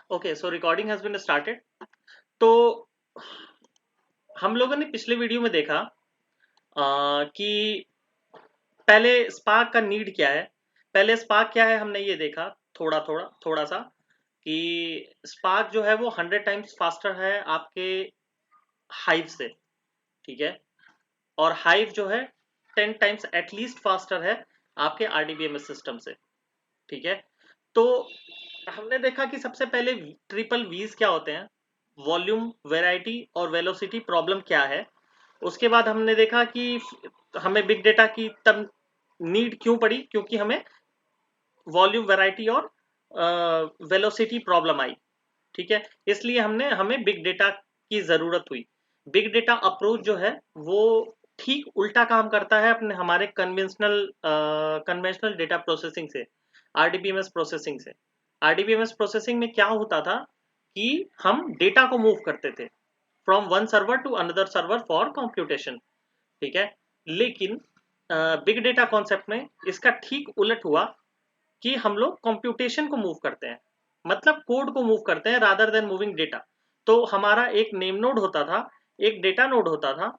Okay, so recording has been started. तो हम लोगों ने पिछले वीडियो में देखा कि पहले स्पार्क का नीड क्या है। पहले स्पार्क क्या है हमने ये देखा, थोड़ा सा कि स्पार्क जो है वो 100 टाइम्स फास्टर है आपके हाइव से। ठीक है। और हाइव जो है 10 टाइम्स एटलीस्ट फास्टर है आपके आरडीबीएमएस सिस्टम से। ठीक है। तो हमने देखा कि सबसे पहले ट्रिपल वीज क्या होते हैं, वॉल्यूम, वेराइटी और वेलोसिटी प्रॉब्लम क्या है। उसके बाद हमने देखा कि हमें बिग डेटा की तब नीड क्यों पड़ी, क्योंकि हमें वॉल्यूम, वैरायटी और वेलोसिटी प्रॉब्लम आई। ठीक है। इसलिए हमें बिग डेटा की जरूरत हुई। बिग डेटा अप्रोच जो है वो ठीक उल्टा काम करता है अपने हमारे कन्वेंशनल डेटा प्रोसेसिंग से, आरडीबीएमएस प्रोसेसिंग से। आरडीबीएमएस प्रोसेसिंग में क्या होता था कि हम डेटा को मूव करते थे from one server to another server for computation. ठीक है। लेकिन बिग डेटा कॉन्सेप्ट में इसका ठीक उलट हुआ कि हम लोग कंप्यूटेशन को मूव करते हैं, मतलब कोड को मूव करते हैं रादर देन मूविंग डेटा। तो हमारा एक नेम नोड होता था, एक डेटा नोड होता था।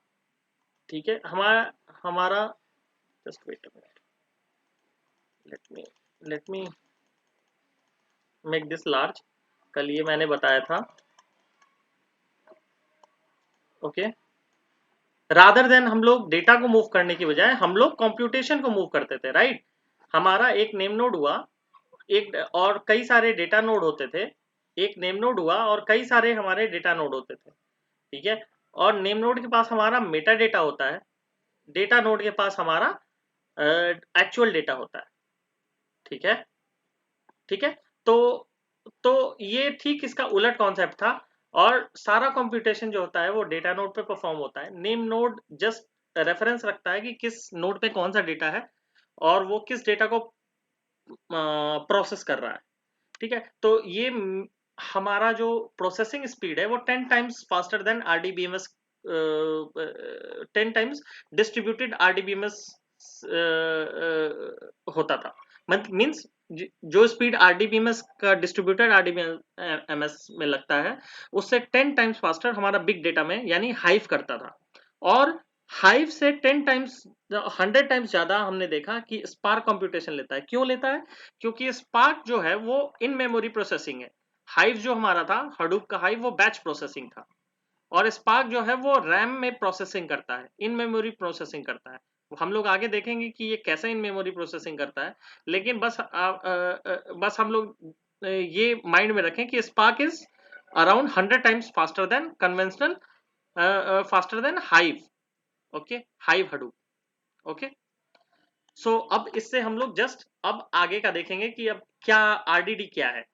ठीक है। हमारा हमारा just wait a minute, let me make this large. कल ये मैंने बताया था। ओके। रादर देन हम लोग डेटा को मूव करने की बजाय हम लोग कंप्यूटेशन को मूव करते थे, राइट। हमारा एक नेम नोड हुआ, एक और कई सारे डेटा नोड होते थे। एक नेम नोड हुआ और कई सारे हमारे डेटा नोड होते थे। ठीक है। और नेम नोड के पास हमारा मेटा डेटा होता है, डेटा नोड के पास हमारा एक्चुअल डेटा होता है। ठीक है। ठीक है। तो तो ये ठीक इसका उलट कॉन्सेप्ट था। और सारा कंप्यूटेशन जो होता है वो डेटा नोड पे परफॉर्म होता है। नेम नोड जस्ट रेफरेंस रखता है कि किस नोड पे कौन सा डेटा है और वो किस डेटा को प्रोसेस कर रहा है। ठीक है। तो ये हमारा जो प्रोसेसिंग स्पीड है वो 10 times faster then RDBMS, 10 times distributed RDBMS होता था। मीन्स जो स्पीड आरडीबीएमएस का डिस्ट्रीब्यूटेड आरडीबीएमएस में लगता है उससे 10 टाइम्स फास्टर हमारा बिग डेटा में यानी हाइव करता था। और हाइव से 10 टाइम्स, 100 टाइम्स ज्यादा हमने देखा कि स्पार्क कंप्यूटेशन लेता है। क्यों लेता है? क्योंकि स्पार्क जो है वो इन मेमोरी प्रोसेसिंग है। हाइव जो हमारा था, हडूप का हाइव, वो बैच प्रोसेसिंग था। और स्पार्क जो है वो रैम में प्रोसेसिंग करता है, इन मेमोरी प्रोसेसिंग करता है। हम लोग आगे देखेंगे कि ये कैसे इन मेमोरी प्रोसेसिंग करता है। लेकिन बस हम लोग ये माइंड में रखें कि Spark is around 100 times faster than conventional, faster than Hive. Okay, Hive Hadoop. Okay. So अब इससे हम लोग जस्ट अब आगे का देखेंगे कि अब क्या आरडीडी क्या है।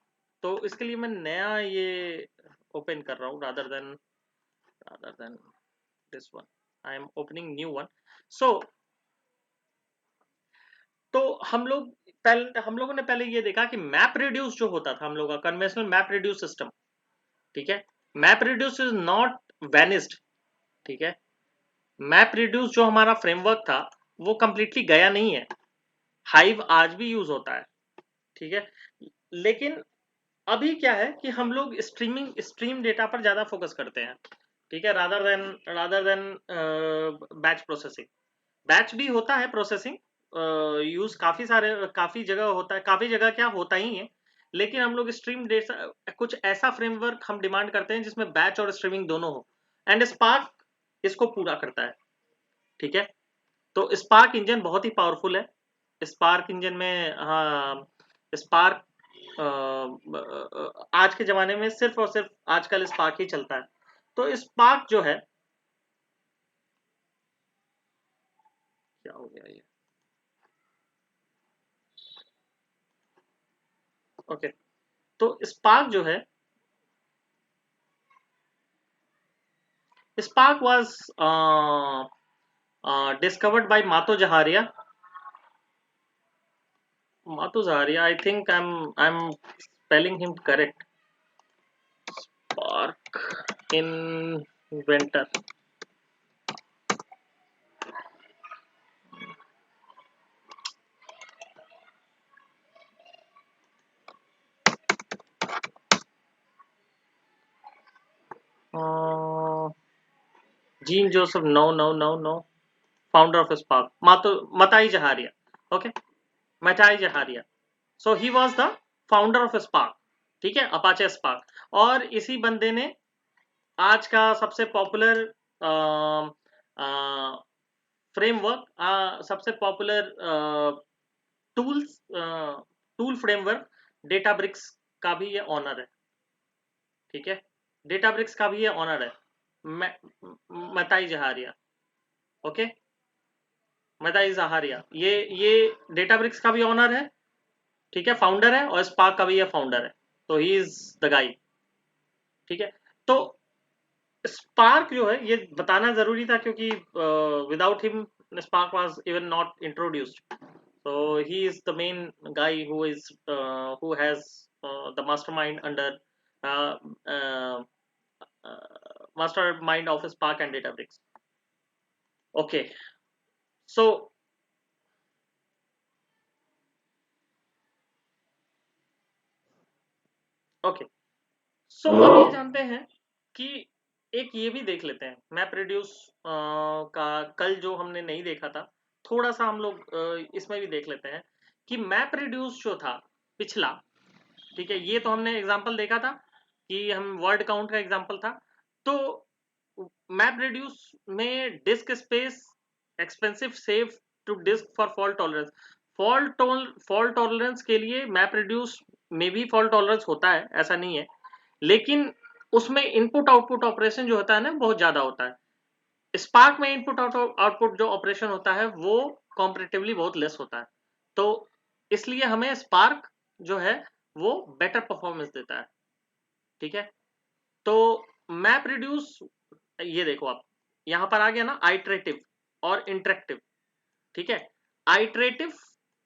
तो इसके लिए मैं नया ये ओपन कर रहा हूँ rather than this one, I am opening new one. So तो हम लोगों ने पहले ये देखा कि मैप रिड्यूस जो होता था हम लोगों का कन्वेंशनल मैप रिड्यूस सिस्टम। ठीक है। Map reduce is not vanished. ठीक है। मैप रिड्यूस जो हमारा फ्रेमवर्क था वो कंप्लीटली गया नहीं है। हाइव आज भी यूज होता है। ठीक है। लेकिन अभी क्या है कि हम लोग स्ट्रीम डेटा पर ज्यादा फोकस करते हैं। ठीक है। Rather than batch processing. Batch भी होता है प्रोसेसिंग यूज, काफी जगह होता है, काफी जगह क्या होता ही है। लेकिन हम लोग स्ट्रीम डेटा, कुछ ऐसा फ्रेमवर्क हम डिमांड करते हैं जिसमें बैच और स्ट्रीमिंग दोनों हो। एंड स्पार्क इसको पूरा करता है। ठीक है। तो स्पार्क इंजन बहुत ही पावरफुल है। स्पार्क इंजन में, हाँ, स्पार्क आज के जमाने में सिर्फ और सिर्फ आजकल स्पार्क ही चलता है। तो स्पार्क जो है, क्या हो गया ये? ओके। तो स्पार्क जो है, spark was discovered by Mato Jaharia. Mato Jaharia, I think I'm spelling him correct. Spark inventor. Jean Joseph, no no no no, founder of Spark, Matei Zaharia, okay, Matei Zaharia, so he was the founder of Spark, ठीक है, Apache spark. और इसी बंदे ने आज का सबसे popular framework, सबसे popular tools tool framework Databricks का भी ये ऑनर है, ठीक है, डेटाब्रिक्स का भी ये ऑनर है, मताई जहारिया, ओके, मताई जहारिया, ये डेटाब्रिक्स का भी ऑनर है, ठीक है, फाउंडर है, और स्पार्क का भी ये फाउंडर है, तो ही इज द गाई, ठीक है। तो स्पार्क जो है ये बताना जरूरी था, क्योंकि without him spark was even not introduced, so he is the main guy who has the mastermind under uh, uh, mastermind of Spark and Databricks. Okay, so okay, so अब ये जानते हैं कि एक ये भी देख लेते हैं, मैप रिड्यूस का कल जो हमने नहीं देखा था, थोड़ा सा हम लोग इसमें भी देख लेते हैं कि मैप रिड्यूस जो था पिछला, ठीक है, ये तो हमने एग्जांपल देखा था कि हम वर्ड काउंट का एग्जांपल था, तो मैप रिड्यूस में disk space expensive save to disk for fault tolerance, fault tolerance के लिए मैप रिड्यूस में भी फॉल्ट टॉलरेंस होता है, ऐसा नहीं है, लेकिन उसमें इनपुट आउटपुट ऑपरेशन जो होता है ना बहुत ज्यादा होता है। स्पार्क में इनपुट आउटपुट जो ऑपरेशन होता है वो कॉम्परेटिवली बहुत लेस होता है, तो इसलिए हमें स्पार्क जो है वो बेटर परफॉर्मेंस देता है, ठीक है। तो मैप रिड्यूस, ये देखो आप यहां पर आ गया ना, आइट्रेटिव और इंटरेक्टिव, ठीक है, आइट्रेटिव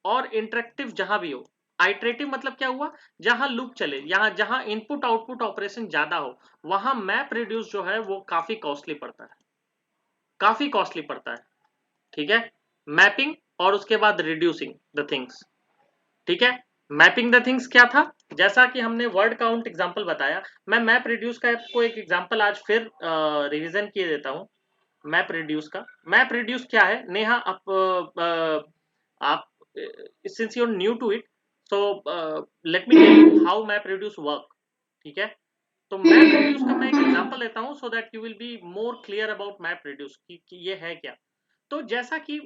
और इंटरेक्टिव जहां भी हो, आइट्रेटिव मतलब क्या हुआ, जहां लूप चले, यहाँ जहां इनपुट आउटपुट ऑपरेशन ज्यादा हो, वहां मैप रिड्यूस जो है वो काफी कॉस्टली पड़ता है, काफी कॉस्टली पड़ता है, ठीक है, मैपिंग और उसके बाद रिड्यूसिंग द थिंग्स, ठीक है। मैपिंग द थिंग्स क्या था, जैसा कि हमने वर्ड काउंट एग्जांपल बताया, मैं मैप रिड्यूस का आपको एक एग्जांपल आज फिर रिवीजन किए देता हूं। मैप रिड्यूस का, मैप रिड्यूस क्या है, नेहा आप since you are new to it, so let me tell you how map reduce work, ठीक है। तो मैप रिड्यूस का मैं एक एग्जांपल लेता हूं so that you will be more clear about map reduce कि ये है क्या। तो जैसा कि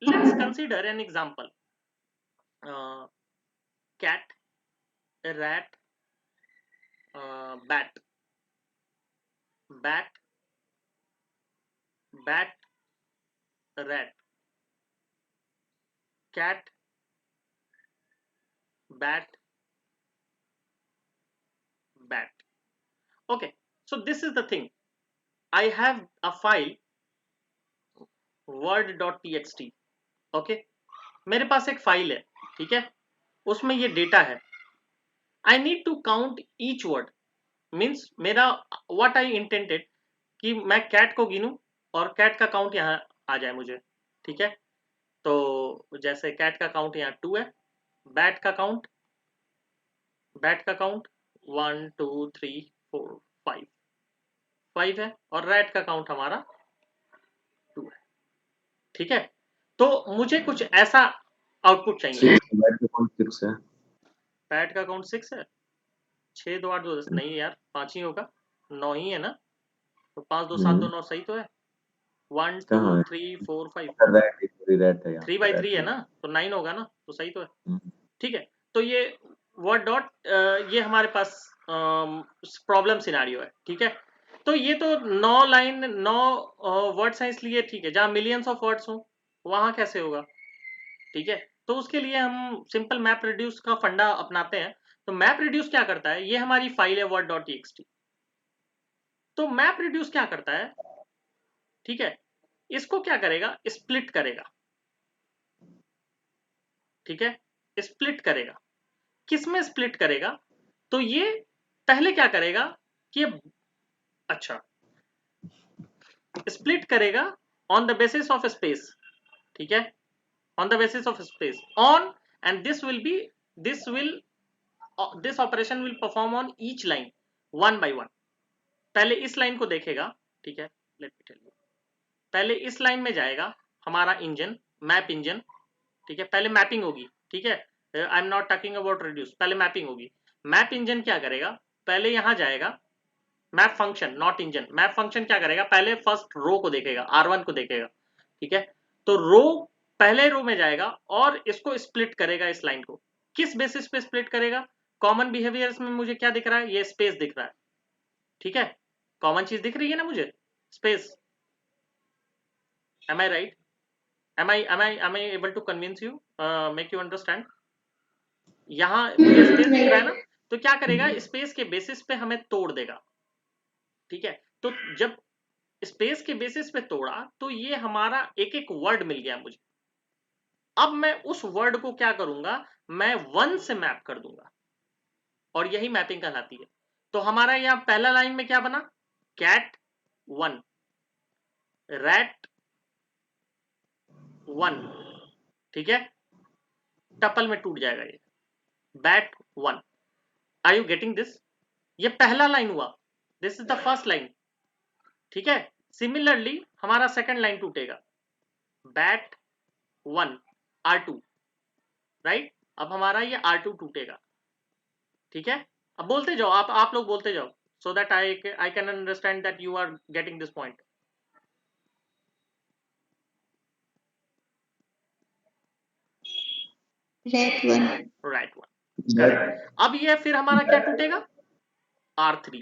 let's consider an example, cat, rat, bat, bat, bat, rat, cat, bat, bat, okay, so this is the thing, I have a file word.txt, okay, मेरे पास एक file है, ठीक है, उसमें ये डेटा है, I need to count each word, means मेरा what I intended कि मैं कैट को गिनूं और कैट का काउंट यहाँ आ जाए मुझे, ठीक है। तो जैसे कैट का काउंट यहाँ 2 है, बैट का काउंट, बैट का काउंट 1 2 3 4 5 5 है, और रैट का काउंट हमारा 2 है, ठीक है। तो मुझे कुछ ऐसा आउटपुट चाहिए, बैट का काउंट 6 है, बैट का काउंट 6 है, 6 2 8 2 10 नहीं यार, 5 ही होगा, 9 ही है ना, तो 5 2 7 2 9 सही तो है, 1 2 कहाँ है? 3 4 5, रैट है यहाँ 3 पे, बाई 3 रैट है है। ना, तो 9 होगा ना, तो सही तो है, ठीक है। तो ये वर्ड डॉट, ये हमारे पास प्रॉब्लम सिनारियो है, ठीक है। तो ये तो 9 लाइन 9 वर्ड साइंस लिए, ठीक है, जहां मिलियंस ऑफ वर्ड्स हो वहां कैसे होगा, ठीक है। तो उसके लिए हम सिंपल मैप रिड्यूस का फंडा अपनाते हैं। तो मैप रिड्यूस क्या करता है, ये हमारी फाइल है word.txt, तो मैप रिड्यूस क्या करता है, ठीक है, इसको क्या करेगा, स्प्लिट करेगा, ठीक है, स्प्लिट करेगा, किसमें स्प्लिट करेगा, तो ये पहले क्या करेगा कि अच्छा, स्प्लिट करेगा on the basis of space, ठीक है, on the basis of space on, and this will this operation will perform on each line one by one, पहले इस लाइन को देखेगा, ठीक है, लेट मी टेल यू, पहले इस लाइन में जाएगा हमारा इंजन, मैप इंजन, ठीक है, पहले मैपिंग होगी, ठीक है, I am not talking about reduce, पहले मैपिंग होगी। मैप इंजन क्या करेगा, पहले यहां जाएगा, map function not engine, map function क्या करेगा, पहले फर्स्ट रो को देखेगा, R1 को देखेगा, ठीक है, तो रो, पहले रो में जाएगा और इसको स्प्लिट करेगा, इस लाइन को किस बेसिस पे स्प्लिट करेगा, कॉमन बिहेवियर्स में मुझे क्या दिख रहा है, ये स्पेस दिख रहा है, ठीक है, कॉमन चीज दिख रही है ना मुझे, space, am I right, am I able to convince you, make you understand, यहां मुझे स्पेस दिख रहा है ना, तो क्या करेगा, स्पेस के बेसिस पे हमें तोड़ देगा, ठीक है, तो जब स्पेस के बेसिस पे तोड़ा तो ये हमारा एक एक वर्ड मिल गया मुझे, अब मैं उस वर्ड को क्या करूंगा, मैं 1 से मैप कर दूंगा, और यही मैपिंग कहलाती है। तो हमारा यहां पहला लाइन में क्या बना, कैट 1, रैट 1, ठीक है, टपल में टूट जाएगा ये, bat 1, are you getting this, ये पहला लाइन हुआ, this is the first line, ठीक है, सिमिलरली हमारा सेकंड लाइन टूटेगा, बैट 1 R2, राइट, अब हमारा ये R2 टूटेगा, ठीक है, अब बोलते जाओ, आप लोग बोलते जाओ, so that I can understand that you are getting this point. Right one, correct, अब ये फिर हमारा क्या टूटेगा, R3,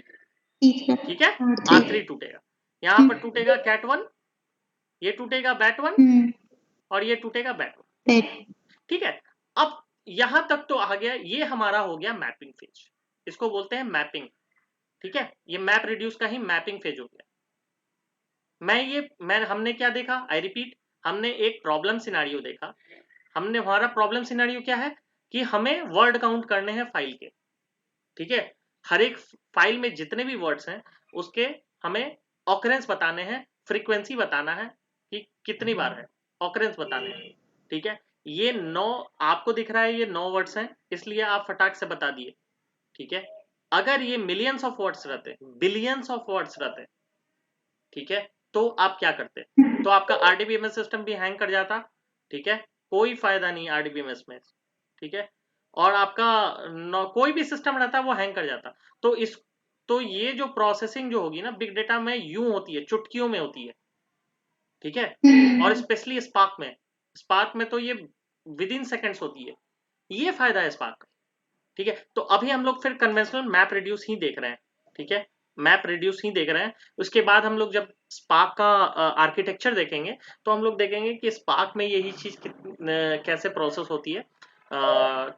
ठीक है, R3 टूटेगा, यहां पर टूटेगा कैट 1, ये टूटेगा बैट 1, और ये टूटेगा बैट 1, ठीक है, अब यहां तक तो आ गया, ये हमारा हो गया मैपिंग फेज, इसको बोलते हैं मैपिंग, ठीक है, ये मैप रिड्यूस का ही मैपिंग फेज हो गया। हमने क्या देखा, आई रिपीट, हमने एक प्रॉब्लम सिनेरियो देखा, हमने, हमारा प्रॉब्लम सिनेरियो क्या है कि हमें वर्ड काउंट करने हैं फाइल के, ठीक है, हर एक फाइल में जितने भी वर्ड्स हैं उसके हमें ऑकरेंस बताने हैं, फ्रीक्वेंसी बताना है कि कितनी बार है, ऑकरेंस बताने हैं, ठीक है, ये 9 आपको दिख रहा है, ये 9 वर्ड्स हैं, इसलिए आप फटाक से बता दिए, ठीक है, अगर ये मिलियंस ऑफ वर्ड्स रहते, बिलियंस ऑफ वर्ड्स रहते, ठीक है, तो आप क्या करते, तो आपका आरडीबीएमएस सिस्टम भी हैंग कर जाता, ठीक है, कोई फायदा नहीं आरडीबीएमएस में, ठीक है, और आपका कोई भी सिस्टम रहता वो हैंग कर जाता, तो ये जो प्रोसेसिंग जो होगी ना बिग डेटा में, यूं होती है, चुटकियों में होती है, ठीक है, और स्पेशली स्पार्क में तो ये विद इन सेकेंड्स होती है, ये फायदा है स्पार्क का, ठीक है, तो अभी हम लोग फिर कन्वेंशनल मैप रिड्यूस ही देख रहे हैं, ठीक है, मैप रिड्यूस ही देख रहे हैं, उसके बाद हम लोग जब स्पार्क का आर्किटेक्चर देखेंगे तो हम लोग देखेंगे कि स्पार्क में यही चीज कैसे प्रोसेस होती है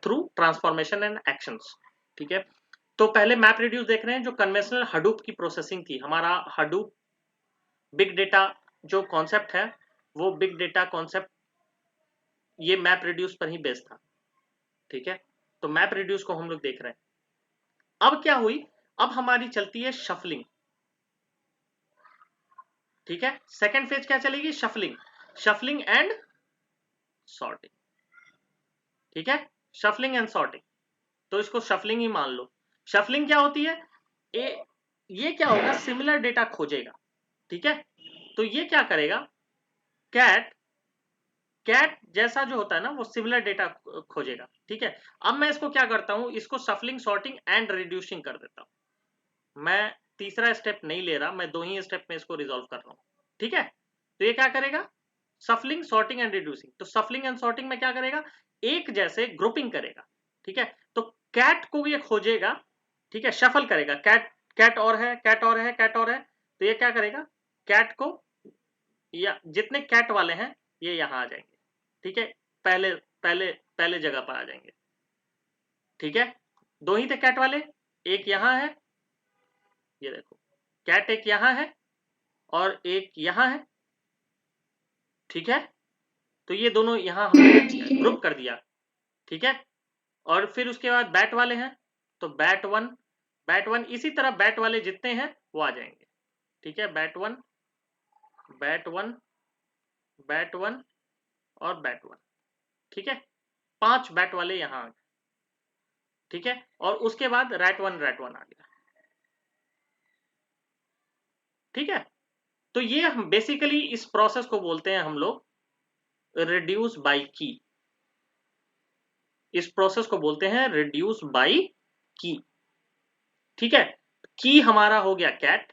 थ्रू ट्रांसफॉर्मेशन एंड एक्शंस, ठीक है, तो पहले मैप रिड्यूस देख रहे हैं, जो कन्वेंशनल हडूप की प्रोसेसिंग थी, हमारा हडूप बिग डेटा जो कॉन्सेप्ट है, वो बिग डेटा कॉन्सेप्ट ये मैप रिड्यूस पर ही बेस्ड था, ठीक है, तो मैप रिड्यूस को हम लोग देख रहे हैं। अब क्या हुई, अब हमारी चलती है शफलिंग, ठीक है, सेकेंड फेज क्या चलेगी, शफलिंग, शफलिंग एंड सॉर्टिंग, ठीक है, शफलिंग एंड सॉर्टिंग, तो इसको शफलिंग ही मान लो। शफलिंग क्या होती है, ये क्या होगा, सिमिलर डेटा खोजेगा, ठीक है, तो ये क्या करेगा, कैट कैट जैसा जो होता है ना वो सिमिलर डेटा खोजेगा, ठीक है, अब मैं इसको क्या करता हूं, इसको शफलिंग सॉर्टिंग एंड रिड्यूसिंग कर देता हूं, मैं तीसरा स्टेप नहीं ले रहा, मैं 2 ही स्टेप में इसको रिजॉल्व कर रहा हूं, ठीक है, तो ये क्या करेगा, सफलिंग सॉर्टिंग एंड रिड्यूसिंग, तो सफलिंग एंड सॉर्टिंग में क्या करेगा, एक जैसे ग्रुपिंग करेगा, ठीक है, तो कैट को ये खोजेगा, ठीक है, शफल करेगा, कैट कैट और है, कैट और है, कैट और है, तो ये क्या करेगा, कैट को, या जितने कैट वाले हैं ये यहां आ जाएंगे, ठीक है, पहले पहले पहले जगह पर आ जाएंगे, ठीक है, 2 ही थे कैट वाले, एक यहां है, ये देखो, कैट एक यहां है और एक यहां है, ठीक है, तो ये दोनों यहां हमने ग्रुप कर दिया, ठीक है, और फिर उसके बाद बैट वाले हैं, तो बैट वन इसी तरह बैट वाले जितने हैं वो आ जाएंगे, ठीक है, बैट वन और बैट वन, ठीक है, 5 बैट वाले यहां आ गए, ठीक है, और उसके बाद रैट वन आ गया, ठीक है, तो ये हम बेसिकली इस प्रोसेस को बोलते हैं हम लोग रिड्यूस बाई की। इस प्रोसेस को बोलते हैं रिड्यूस बाई की। ठीक है, की हमारा हो गया कैट,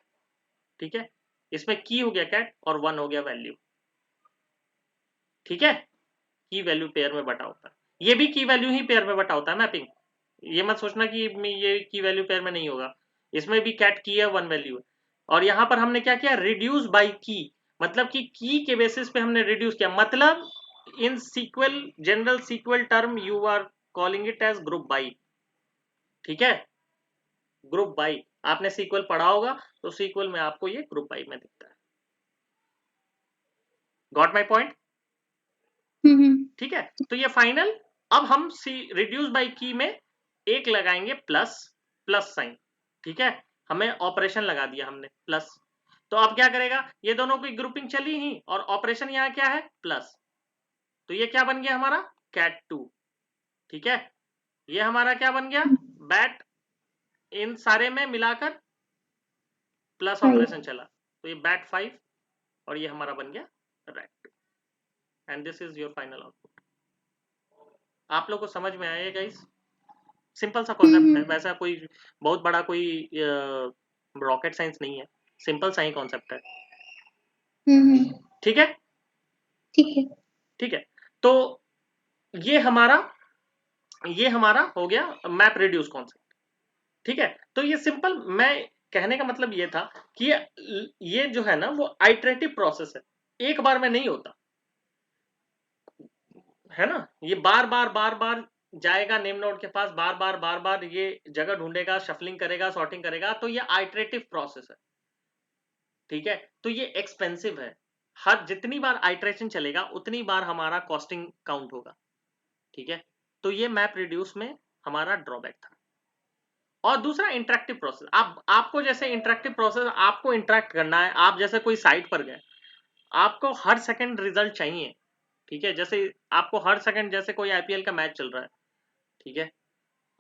ठीक है, इसमें की हो गया कैट और 1 हो गया वैल्यू। ठीक है, की वैल्यू पेयर में बटा होता है, ये भी की वैल्यू ही पेयर में बटा होता है मैपिंग। ये मत सोचना कि ये की वैल्यू पेयर में नहीं होगा, इसमें भी कैट की है 1 वैल्यू है। और यहां पर हमने क्या किया, रिड्यूस बाई की, मतलब कि की के बेसिस पे हमने रिड्यूस किया। मतलब in SQL, general SQL term you are calling it as group by. ठीक है, ग्रुप बाई, आपने सीक्वल पढ़ा होगा तो सीक्वल में आपको ये ग्रुप बाई में दिखता है। Got my point? ठीक है, तो ये फाइनल। अब हम रिड्यूस बाई की में एक लगाएंगे प्लस, प्लस साइन। ठीक है, हमें ऑपरेशन लगा दिया हमने प्लस, तो अब क्या करेगा, ये दोनों की ग्रुपिंग चली ही और ऑपरेशन यहाँ क्या है प्लस, तो ये क्या बन गया हमारा कैट 2। ठीक है, ये हमारा क्या बन गया, बैट, इन सारे में मिलाकर प्लस ऑपरेशन चला, तो ये बैट 5 और ये हमारा बन गया rat 2, and this is your final output. आप लोग को समझ में आया गाइस? सिंपल सा कॉन्सेप्ट है, वैसा कोई बहुत बड़ा कोई रॉकेट साइंस नहीं है, सिंपल सा ही कॉन्सेप्ट है। ठीक है, ठीक है। ठीक है, तो ये हमारा हो गया मैप रिड्यूस कॉन्सेप्ट। ठीक है, तो ये सिंपल, मैं कहने का मतलब ये था कि ये जो है ना वो आइटरेटिव प्रोसेस है, एक बार में नहीं होता है ना, ये बार बार बार बार जाएगा नेम नोड के पास, बार बार बार बार ये जगह ढूंढेगा, शफलिंग करेगा, सॉर्टिंग करेगा, तो ये आइटरेटिव प्रोसेस है। ठीक है, तो ये एक्सपेंसिव है, हर जितनी बार आइटरेशन चलेगा उतनी बार हमारा कॉस्टिंग काउंट होगा। ठीक है, तो ये मैप रिड्यूस में हमारा ड्रॉबैक था। और दूसरा इंटरेक्टिव प्रोसेस, आपको जैसे इंटरेक्टिव प्रोसेस, आपको इंटरेक्ट करना है, आप जैसे कोई साइट पर गए, आपको हर सेकंड रिजल्ट चाहिए। ठीक है, जैसे आपको हर सेकंड, जैसे कोई आईपीएल का मैच चल रहा है, ठीक है,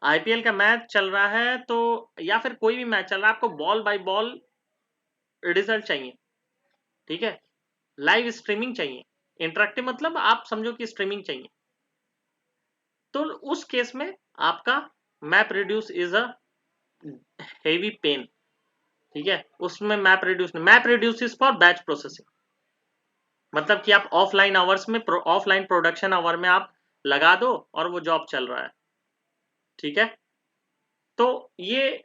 आईपीएल का मैच चल रहा है तो, या फिर कोई भी मैच चल रहा है, आपको बॉल बाय बॉल रिजल्ट चाहिए। ठीक है, लाइव स्ट्रीमिंग चाहिए, इंटरेक्टिव मतलब आप समझो कि स्ट्रीमिंग चाहिए, तो उस केस में आपका map reduce is a heavy pain. ठीक है, उसमें map reduce is for batch processing, मतलब कि आप ऑफलाइन आवर्स में, ऑफलाइन प्रोडक्शन आवर में आप लगा दो और वो जॉब चल रहा है। ठीक है, तो ये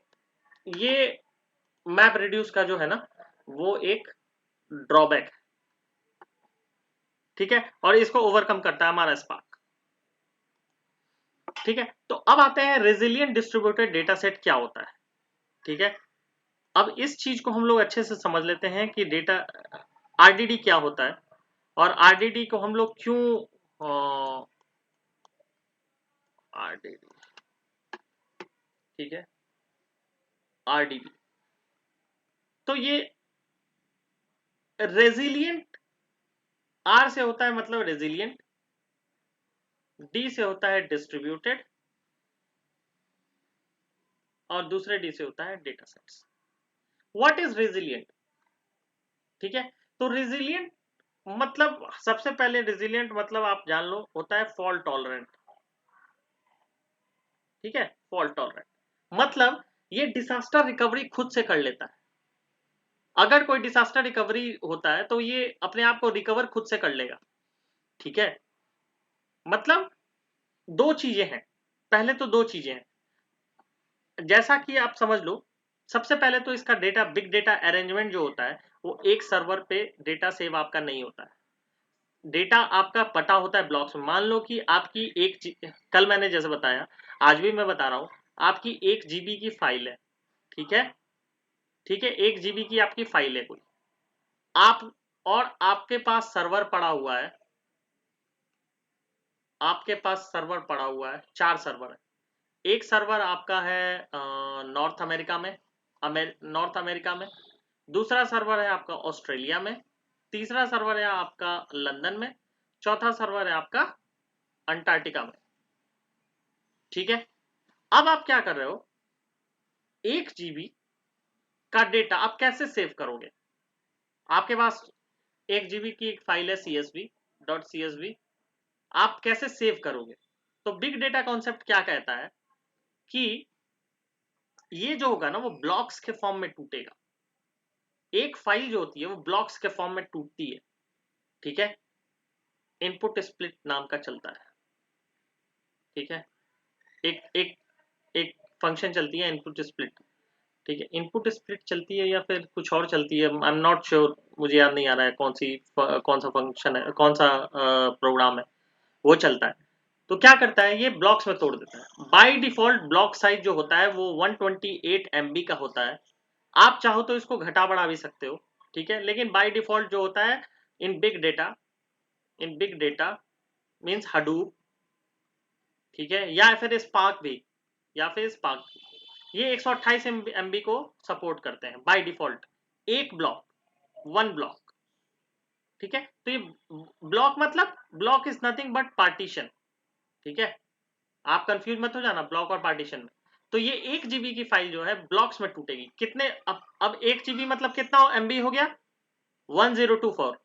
मैप रिड्यूस का जो है ना वो एक ड्रॉबैक है। ठीक है, और इसको ओवरकम करता है हमारा स्पार्क। ठीक है, तो अब आते हैं रेजिलिएंट डिस्ट्रीब्यूटेड डेटा सेट क्या होता है। ठीक है, अब इस चीज को हम लोग अच्छे से समझ लेते हैं कि डेटा आरडीडी क्या होता है, और आरडीडी को हम लोग क्यों आरडीडी, ठीक है, आरडीबी, तो ये रेजिलिएंट, आर से होता है मतलब रेजिलिएंट, डी से होता है डिस्ट्रीब्यूटेड, और दूसरे डी से होता है data sets. What is resilient? ठीक है, तो रेजिलिएंट मतलब, सबसे पहले रेजिलिएंट मतलब आप जान लो होता है फॉल्ट टॉलरेंट। ठीक है, फॉल्ट टॉलरेंट मतलब ये डिजास्टर रिकवरी खुद से कर लेता है। अगर कोई डिजास्टर रिकवरी होता है तो ये अपने आप को रिकवर खुद से कर लेगा। ठीक है, मतलब दो चीजें हैं, पहले तो दो चीजें हैं, जैसा कि आप समझ लो, सबसे पहले तो इसका डेटा, बिग डेटा अरेंजमेंट जो होता है वो एक सर्वर पे डेटा सेव आपका नहीं होता है, डेटा आपका पटा होता है ब्लॉक्स में। मान लो कि आपकी कल मैंने जैसे बताया, आज भी मैं बता रहा हूं, आपकी 1 GB की फाइल है। ठीक है, ठीक है, 1 GB की आपकी फाइल है कोई, आप, और आपके पास सर्वर पड़ा हुआ है, आपके पास सर्वर पड़ा हुआ है, 4 सर्वर है। एक सर्वर आपका है नॉर्थ अमेरिका में, नॉर्थ अमेरिका में, दूसरा सर्वर है आपका ऑस्ट्रेलिया में, तीसरा सर्वर है आपका लंदन में, चौथा सर्वर है आपका अंटार्कटिका में। ठीक है, अब आप क्या कर रहे हो, 1 GB का डेटा आप कैसे सेव करोगे? आपके पास 1 GB की एक फाइल है CSV. आप कैसे सेव करोगे? तो बिग डेटा कॉन्सेप्ट क्या कहता है कि ये जो होगा ना वो ब्लॉक्स के फॉर्म में टूटेगा। एक फाइल जो होती है वो ब्लॉक्स के फॉर्म में टूटती है, ठीक है। इनपुट स्प्लिट नाम का चलता है, ठीक है। एक एक एक फंक्शन चलती है इनपुट स्प्लिट, ठीक है। इनपुट स्प्लिट चलती है या फिर कुछ और चलती है, आई एम नॉट श्योर, मुझे याद नहीं आ रहा है कौन सा फंक्शन है, कौन सा प्रोग्राम है वो चलता है। तो क्या करता है, ये ब्लॉक्स में तोड़ देता है। बाय डिफॉल्ट ब्लॉक साइज जो होता है वो 128 MB का होता है। आप चाहो तो इसको घटा बढ़ा भी सकते हो, ठीक है। लेकिन बाय डिफॉल्ट जो होता है in big data means Hadoop, ठीक है, या फिर स्पार्क भी, ये 128 MB को सपोर्ट करते हैं बाय डिफॉल्ट। एक ब्लॉक, 1 ब्लॉक, ठीक है। तो ये ब्लॉक मतलब block is nothing but partition, ठीक है। आप कंफ्यूज मत हो जाना ब्लॉक और पार्टीशन में। तो ये 1 GB की फाइल जो है ब्लॉक्स में टूटेगी। कितने, अब 1 GB मतलब कितना MB हो गया, 1024,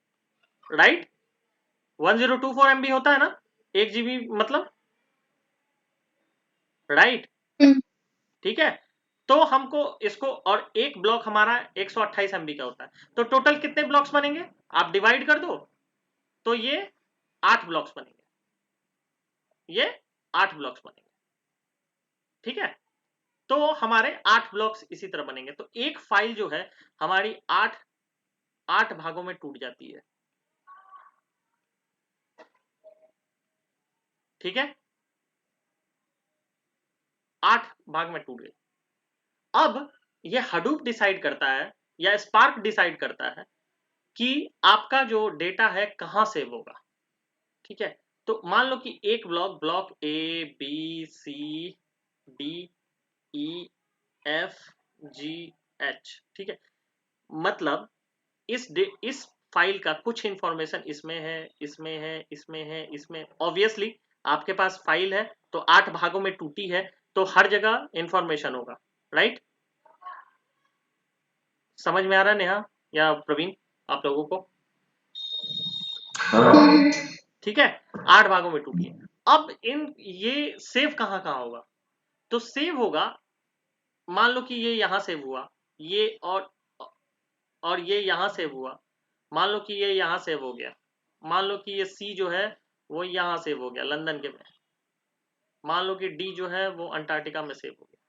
राइट। 1024 MB होता है ना 1 GB मतलब, राइट, ठीक है। तो हमको इसको, और एक ब्लॉक हमारा 128 MB का होता है, तो टोटल कितने ब्लॉक्स बनेंगे, आप डिवाइड कर दो, तो ये 8 ब्लॉक्स बनेंगे, ये 8 ब्लॉक्स बनेंगे, ठीक है। तो हमारे 8 ब्लॉक्स इसी तरह बनेंगे। तो एक फाइल जो है हमारी 8 भागों में टूट जाती है, ठीक है। 8 भाग में टूट गई। अब ये हडूप डिसाइड करता है या स्पार्क डिसाइड करता है कि आपका जो डेटा है कहां सेव होगा, ठीक है। तो मान लो कि एक ब्लॉक ABCDEFGH, ठीक है। मतलब इस फाइल का कुछ इंफॉर्मेशन इसमें है, इसमें है, इसमें है, इसमें, ऑब्वियसली आपके पास फाइल है तो 8 भागों में टूटी है, तो हर जगह इंफॉर्मेशन होगा, राइट। समझ में आ रहा है नेहा या प्रवीण आप लोगों को? ठीक है, 8 भागों में टूटी है। अब ये सेव कहां कहां होगा, तो सेव होगा, मान लो कि ये यहां सेव हुआ, ये और ये यहां सेव हुआ, मान लो कि ये यहां सेव हो गया, मान लो कि ये C जो है वो यहां सेव हो गया लंदन के में, मान लो कि D जो है वो अंटार्कटिका में सेव हो गया।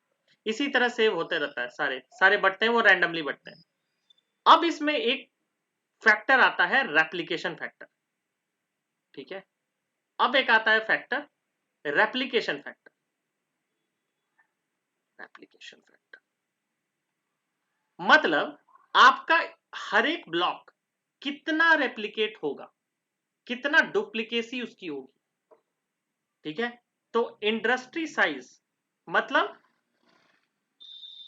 इसी तरह सेव होते रहता है, सारे सारे बढ़ते हैं, वो रैंडमली बढ़ते हैं। अब इसमें एक फैक्टर आता है रेप्लिकेशन फैक्टर, ठीक है। अब एक आता है फैक्टर रेप्लिकेशन फैक्टर, मतलब आपका हर एक ब्लॉक कितना रेप्लिकेट होगा, कितना डुप्लीकेसी उसकी होगी, ठीक है। तो इंडस्ट्री साइज मतलब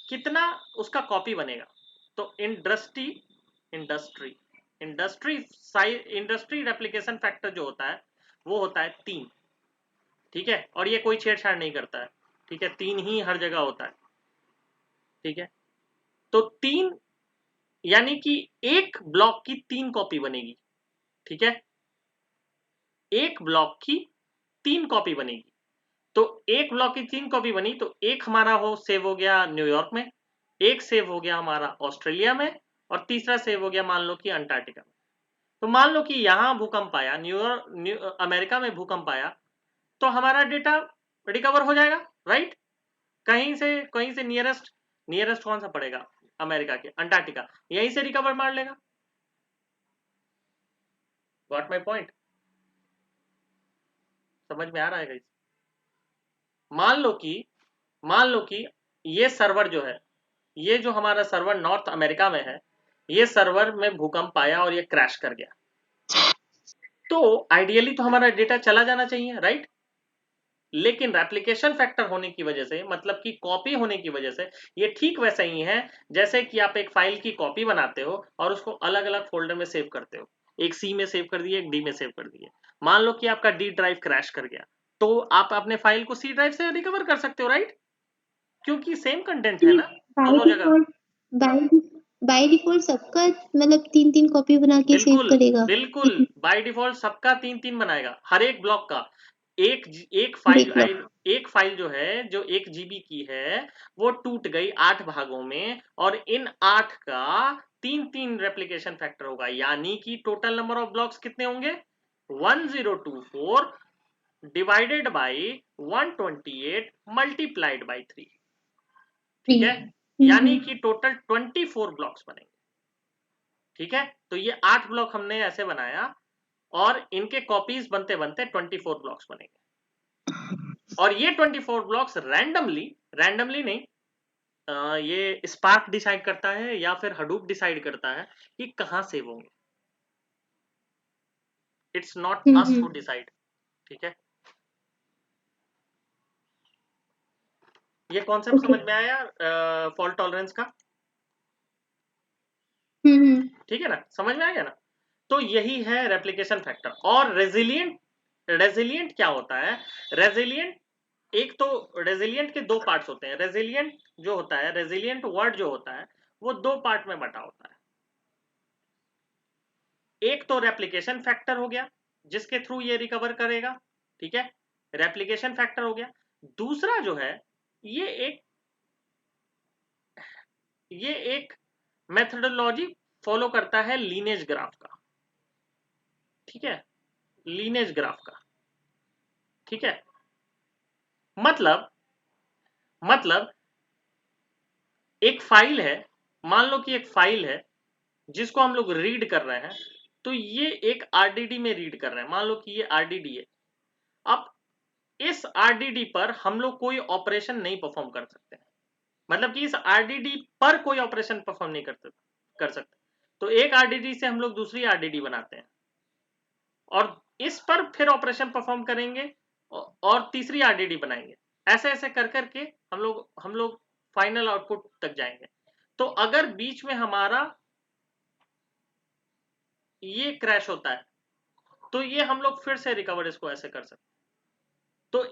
कितना उसका कॉपी बनेगा। तो इंडस्ट्री रेप्लिकेशन फैक्टर जो होता है वो होता है 3, ठीक है। और ये कोई छेड़छाड़ नहीं करता है, ठीक है, 3 ही हर जगह होता है, ठीक है। तो 3 यानी कि एक ब्लॉक की 3 कॉपी बनेगी, ठीक है। एक ब्लॉक की 3 कॉपी बनेगी। तो एक ब्लॉक की 3 कॉपी बनी, तो एक हमारा सेव हो गया न्यूयॉर्क में, एक सेव हो गया हमारा ऑस्ट्रेलिया में, और तीसरा सेव हो गया मान लो कि अंटार्कटिका में। तो मान लो कि यहां भूकंप आया, अमेरिका में भूकंप आया, तो हमारा डेटा रिकवर हो जाएगा, राइट। कहीं से नियरेस्ट कौन सा पड़ेगा, अमेरिका के अंटार्कटिका, यहीं से रिकवर मार लेगा। गॉट माई पॉइंट, समझ में आ रहा है गाइस? मान लो कि ये सर्वर जो है, ये जो हमारा सर्वर नॉर्थ अमेरिका में है, ये सर्वर में भूकंप आया और ये क्रैश कर गया, तो आइडियली तो हमारा डेटा चला जाना चाहिए, राइट। लेकिन रेप्लिकेशन फैक्टर होने की वजह से, मतलब कि कॉपी होने की वजह से, ये ठीक वैसा ही है जैसे कि आप एक फाइल की कॉपी बनाते हो और उसको अलग अलग फोल्डर में सेव करते हो। एक C में सेव कर दिए, एक D में सेव कर दिए। मान लो कि आपका D ड्राइव क्रैश कर गया, तो आप अपने फाइल को C ड्राइव से रिकवर कर सकते हो, राइट, क्योंकि सेम कंटेंट है ना बाय दोनों जगह। डिफॉल्ट बाय डिफॉल्ट सबका मतलब 3-3 कॉपी बना के सेव बिल्कुल करेगा। बिल्कुल बाय डिफॉल्ट सबका 3-3 बनाएगा हर एक ब्लॉक का। एक एक ब्लॉक एक फाइल जो है जो 1 GB की है वो टूट गई 8 भागों में और इन 8 का 3-3 रेप्लिकेशन फैक्टर होगा, यानी कि टोटल नंबर ऑफ ब्लॉक्स कितने होंगे 1024 डिवाइडेड बाय 128 मल्टीप्लाइड बाय 3। ठीक है, यानी कि टोटल 24 ब्लॉक्स बनेंगे। ठीक है, तो ये 8 ब्लॉक हमने ऐसे बनाया और इनके कॉपीज बनते बनते 24 ब्लॉक्स बनेंगे और ये 24 ब्लॉक्स रैंडमली नहीं, ये स्पार्क डिसाइड करता है या फिर हडूप डिसाइड करता है कि कहां सेव होंगे। It's not us to decide. ठीक है, ये कॉन्सेप्ट समझ में आया फॉल्ट टॉलरेंस का? ठीक है ना, समझ में आ गया ना? तो यही है रेप्लिकेशन फैक्टर। और रेजिलिएंट क्या होता है? रेजिलिएंट एक तो रेजिलिएंट के दो पार्ट्स होते हैं। रेजिलिएंट जो होता है, रेजिलिएंट वर्ड जो होता है वो दो पार्ट में बटा होता है। एक तो रेप्लिकेशन फैक्टर हो गया जिसके थ्रू ये रिकवर करेगा। ठीक है, रेप्लिकेशन फैक्टर हो गया। दूसरा जो है ये एक मेथडोलॉजी फॉलो करता है लीनेज ग्राफ का। ठीक है, लीनेज ग्राफ का। ठीक है, मतलब एक फाइल है, मान लो कि एक फाइल है जिसको हम लोग रीड कर रहे हैं, तो ये एक आरडीडी में रीड कर रहे हैं। मान लो कि ये आरडीडी है। अब इस आरडीडी पर हम लोग कोई ऑपरेशन नहीं परफॉर्म कर सकते हैं, मतलब कि इस आरडीडी पर कोई ऑपरेशन परफॉर्म नहीं कर सकते। तो एक आरडीडी से हम लोग दूसरी आरडीडी बनाते हैं और इस पर फिर ऑपरेशन परफॉर्म करेंगे और तीसरी आरडीडी बनाएंगे। ऐसे ऐसे कर करके हम लोग फाइनल आउटपुट तक जाएंगे। तो अगर बीच में हमारा ये क्रैश होता है तो ये हम लोग फिर से रिकवर इसको ऐसे कर सकते हैं। तो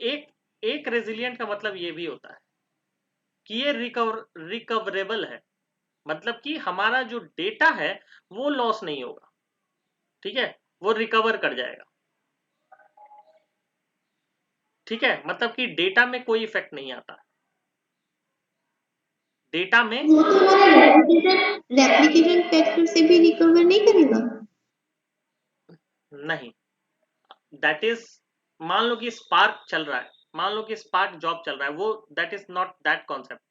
एक रेजिलिएंट का मतलब ये भी होता है कि ये रिकवरेबल है, मतलब कि हमारा जो डेटा है वो लॉस नहीं होगा। ठीक है, वो रिकवर कर जाएगा। ठीक है, मतलब कि डेटा में कोई इफेक्ट नहीं आता। डेटा में वो तो हमारा रेप्लिकेशन फैक्टर से भी रिकवर नहीं करेगा। नहीं, दैट इज, मान लो कि स्पार्क चल रहा है, मान लो कि स्पार्क जॉब चल रहा है, वो that is not that concept.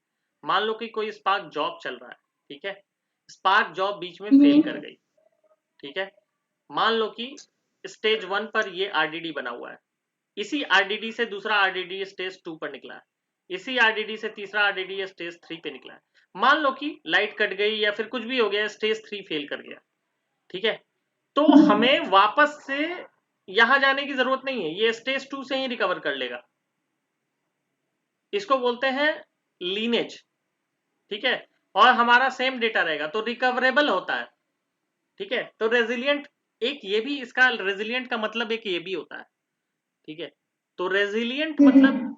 मान लो कि कोई स्पार्क जॉब चल रहा है, ठीक है, स्पार्क जॉब बीच में फेल कर गई। ठीक है, मान लो कि स्टेज 1 पर ये आरडीडी बना हुआ है, इसी आरडीडी से दूसरा आरडीडी स्टेज 2 पर निकला है, इसी आरडीडी से तीसरा आरडीडी स्टेज 3 पे निकला है। मान लो कि लाइट कट गई या फिर कुछ भी हो गया, स्टेज 3 फेल कर गया। ठीक है, तो हमें वापस से यहां जाने की जरूरत नहीं है, ये स्टेज 2 से ही रिकवर कर लेगा। इसको बोलते हैं लीनेज। ठीक है, और हमारा सेम डेटा रहेगा तो रिकवरेबल होता है। ठीक है, तो रेजिलिएंट एक ये भी, इसका रेजिलिएंट का मतलब एक ये भी होता है। ठीक है, तो रेजिलिएंट मतलब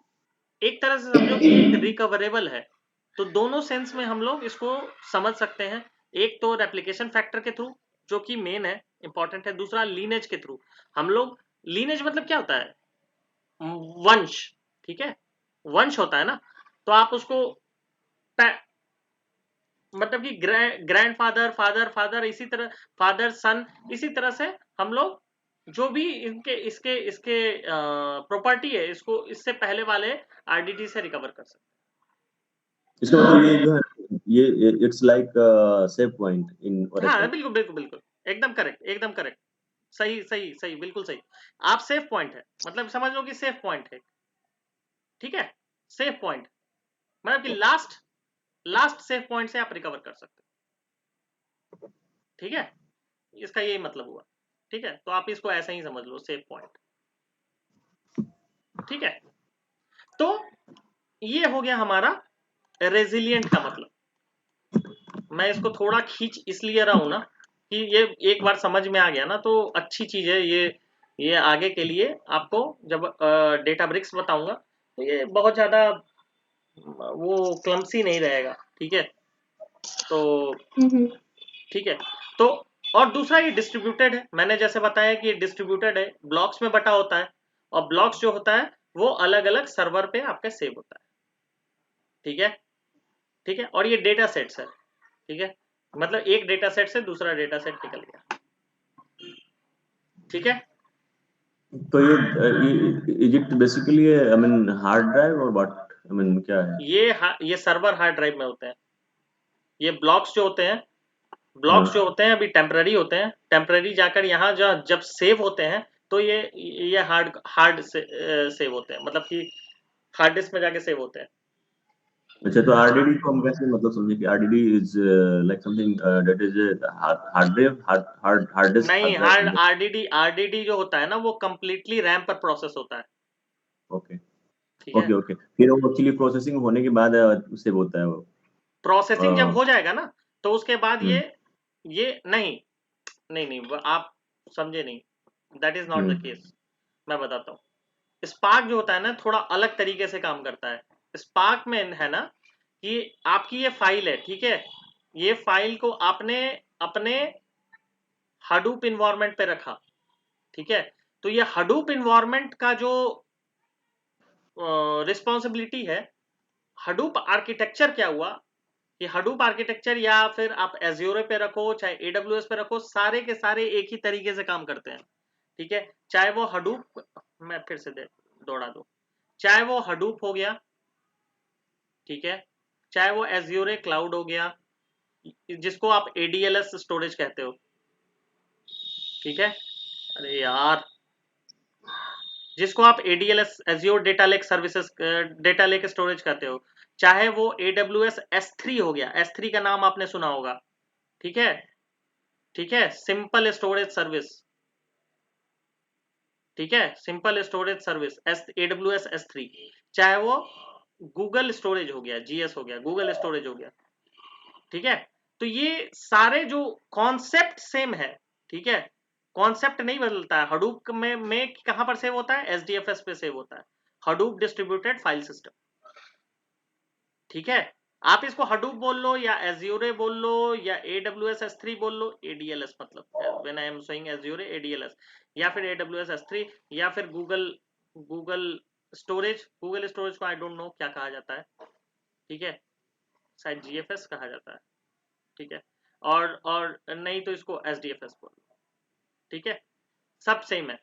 एक तरह से समझो कि एक रिकवरेबल है। तो दोनों सेंस में हम लोग इसको समझ सकते हैं। एक तो रेप्लिकेशन फैक्टर के थ्रू जो कि मेन है, इंपॉर्टेंट है। दूसरा लीनेज के थ्रू हम लोग, लीनेज मतलब क्या होता है? वंश। ठीक है, वंश होता है ना, तो आप उसको मतलब कि ग्रैंडफादर, फादर फादर, इसी तरह फादर सन, इसी तरह से हम लोग जो भी इनके इसके इसके प्रॉपर्टी है, इसको इससे पहले वाले आरडीडी से रिकवर कर सकते हैं। इसका मतलब ये जो है ये it's like save point in हाँ, ओरेकल। बिल्कुल बिल्कुल बिल्कुल, एकदम करेक्ट, एकदम करेक्ट। सही सही सही, बिल्कुल सही। आप सेफ पॉइंट है, मतलब समझ लो कि सेफ पॉइंट है। ठीक है, सेफ पॉइंट मतलब कि लास्ट सेफ पॉइंट से आप रिकवर कर सकते हो। ठीक है, इसका यही मतलब हुआ। ठीक है, तो आप इसको ऐसा ही समझ लो, सेफ पॉइंट। ठीक है, तो ये हो गया हमारा रेजिलिएंट का मतलब। मैं इसको थोड़ा खींच इसलिए रहा हूं ना कि ये एक बार समझ में आ गया ना तो अच्छी चीज है ये आगे के लिए आपको जब डेटाब्रिक्स बताऊंगा तो ये बहुत ज्यादा वो क्लमसी नहीं रहेगा। ठीक है, तो हम्म, ठीक है। तो और दूसरा ये डिस्ट्रीब्यूटेड है, मैंने जैसे बताया कि ये डिस्ट्रीब्यूटेड है, ब्लॉक्स में बटा होता है, और ब्लॉक्स जो होता है वो अलग अलग सर्वर पे आपका सेव होता है। ठीक है, ठीक है। और ये डेटा सेट्स है, ठीक है, मतलब एक डेटा सेट से दूसरा डेटा सेट निकल गया। ठीक है, तो ये is it basically I mean hard drive और व्हाट आई मीन क्या है? ये सर्वर हार्ड ड्राइव में होते हैं। ये ब्लॉक्स जो होते हैं, हाँ, ब्लॉक्स जो होते हैं अभी टेम्पररी होते हैं, टेम्पररी जाकर यहाँ जब सेव होते हैं तो ये हार्ड हार्ड से, सेव होते हैं, मतलब कि हार्ड डिस्क में जाके सेव होते हैं। अच्छा, तो आरडीडी को हम कैसे मतलब समझे कि RDD is like something that is hard drive, hard disk, नहीं, hard drive hard something? RDD जो होता है ना वो कंप्लीटली रैम पर प्रोसेस होता है। ओके, ठीक है, ओके, ओके। फिर वो एक्चुअली प्रोसेसिंग होने के बाद सेव होता है वो। प्रोसेसिंग जब अ, हो जाएगा ना तो उसके बाद हम्म, ये नहीं, नहीं नहीं आप समझे नहीं, that is not the hmm, case. मैं बताता हूँ, स्पार्क जो होता है ना थोड़ा अलग तरीके से काम करता है। स्पार्क में है ना कि आपकी ये फाइल है, ठीक है, ये फाइल को आपने अपने हडूप इन्वायरमेंट पे रखा, ठीक है, तो ये हडूप इन्वायरमेंट का जो रिस्पॉन्सिबिलिटी है, हडूप आर्किटेक्चर क्या हुआ कि हडूप आर्किटेक्चर या फिर आप एज्योर पे रखो चाहे एडब्ल्यूएस पे रखो, सारे के सारे एक ही तरीके से काम करते हैं। ठीक है, चाहे वो हडूप, मैं फिर से दौड़ा दूं, चाहे वो हडूप हो गया, ठीक है, चाहे वो एज्योर क्लाउड हो गया, जिसको आप एडीएलएस स्टोरेज कहते हो, ठीक है, अरे यार, जिसको आप ADLS Azure data lake services, data lake storage कहते हो, चाहे वो एडब्ल्यूएस S3 हो गया, S3 का नाम आपने सुना होगा, ठीक है, ठीक है, सिंपल स्टोरेज सर्विस, ठीक है, simple storage service AWS S3, चाहे वो गूगल स्टोरेज हो गया, जीएस हो गया, गूगल स्टोरेज हो गया, ठीक है, तो ये सारे जो कॉन्सेप्ट सेम है, ठीक है, कॉन्सेप्ट नहीं बदलता है। हडूप में कहां पर सेव होता है, एसडीएफएस पे सेव होता है, हडूप डिस्ट्रीब्यूटेड फाइल सिस्टम, ठीक है। आप इसको हडूप बोल लो या एज्योरे बोल लो या एडब्ल्यूएस S3 बोल लो, एडीएलएस मतलब व्हेन आई एम सेइंग एज्योरे एडीएलएस, या फिर एडब्ल्यूएस S3, या फिर गूगल गूगल गूगल स्टोरेज को आई डोंट नो क्या कहा जाता है, ठीक है, शायद जीएफएस कहा जाता है, ठीक है, और नहीं तो इसको एसडीएफएस बोल लो, ठीक है, सब सेम है,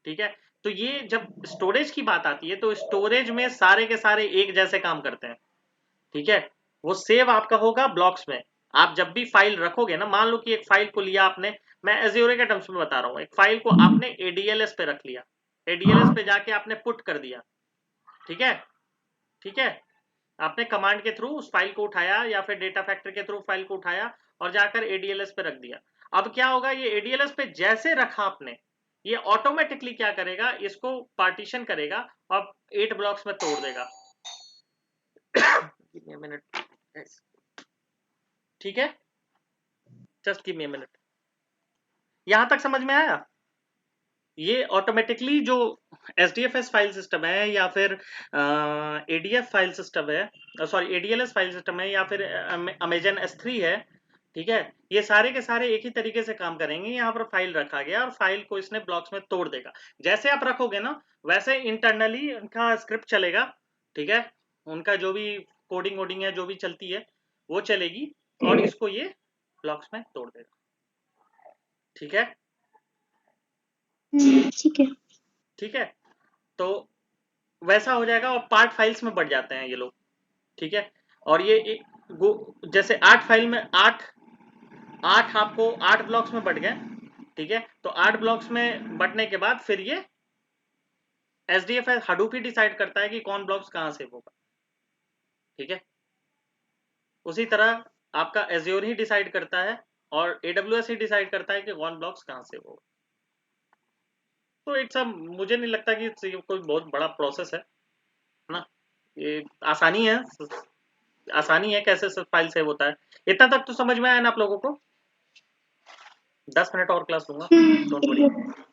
ठीक है। तो ये जब स्टोरेज की बात आती है तो स्टोरेज में सारे के सारे एक जैसे काम करते हैं, ठीक है, वो सेव आपका होगा ब्लॉक्स में। आप जब भी फाइल रखोगे ना, मान लो कि एक फाइल को लिया आपने, मैं एज्योरे के टर्म्स में बता रहा हूँ, एक फाइल को आपने एडीएलएस पे रख लिया, एडीएलएस पे जाके आपने पुट कर दिया, ठीक है, ठीक है, आपने कमांड के थ्रू उस फाइल को उठाया या फिर डेटा फैक्ट्री के थ्रू फाइल को उठाया और जाकर एडीएलएस पे रख दिया। अब क्या होगा, ये एडीएलएस पे जैसे रखा आपने, ये ऑटोमेटिकली क्या करेगा, इसको पार्टीशन करेगा और 8 ब्लॉक्स में तोड़ देगा। मिनट, ठीक है, जस्ट गिव मी मिनट, यहां तक समझ में आया? ये ऑटोमेटिकली जो एसडीएफएस फाइल सिस्टम है या फिर एडीएफ फाइल सिस्टम है, सॉरी एडीएलएस फाइल सिस्टम है, या फिर अमेजन S3 है, ठीक है, ये सारे के सारे एक ही तरीके से काम करेंगे। यहाँ पर फाइल रखा गया और फाइल को इसने ब्लॉक्स में तोड़ देगा, जैसे आप रखोगे ना वैसे इंटरनली उनका स्क्रिप्ट चलेगा, ठीक है, उनका जो भी कोडिंग वोडिंग है जो भी चलती है वो चलेगी और इसको ये ब्लॉक्स में तोड़ देगा, ठीक है, ठीक है। ठीक है। तो वैसा हो जाएगा और पार्ट फाइल्स में बढ़ जाते हैं ये लोग, ठीक है, और ये जैसे 8 फाइल में 8 8 आपको 8 ब्लॉक्स में बढ़ गए, ठीक है, तो 8 ब्लॉक्स में बढ़ने के बाद फिर ये एसडीएफ हडूप ही डिसाइड करता है कि कौन ब्लॉक्स कहां से होगा, ठीक है, उसी तरह आपका एज्योर ही डिसाइड करता है और एडब्ल्यूएस ही डिसाइड करता है कि कौन ब्लॉक्स कहां से होगा। तो इट्स मुझे नहीं लगता कि कोई बहुत बड़ा प्रोसेस है ना, ये आसानी है, आसानी है कैसे फाइल सेव होता है। इतना तक तो समझ में आया ना आप लोगों को? 10 मिनट और क्लास लूंगा, डोंट वरी, ठीक है।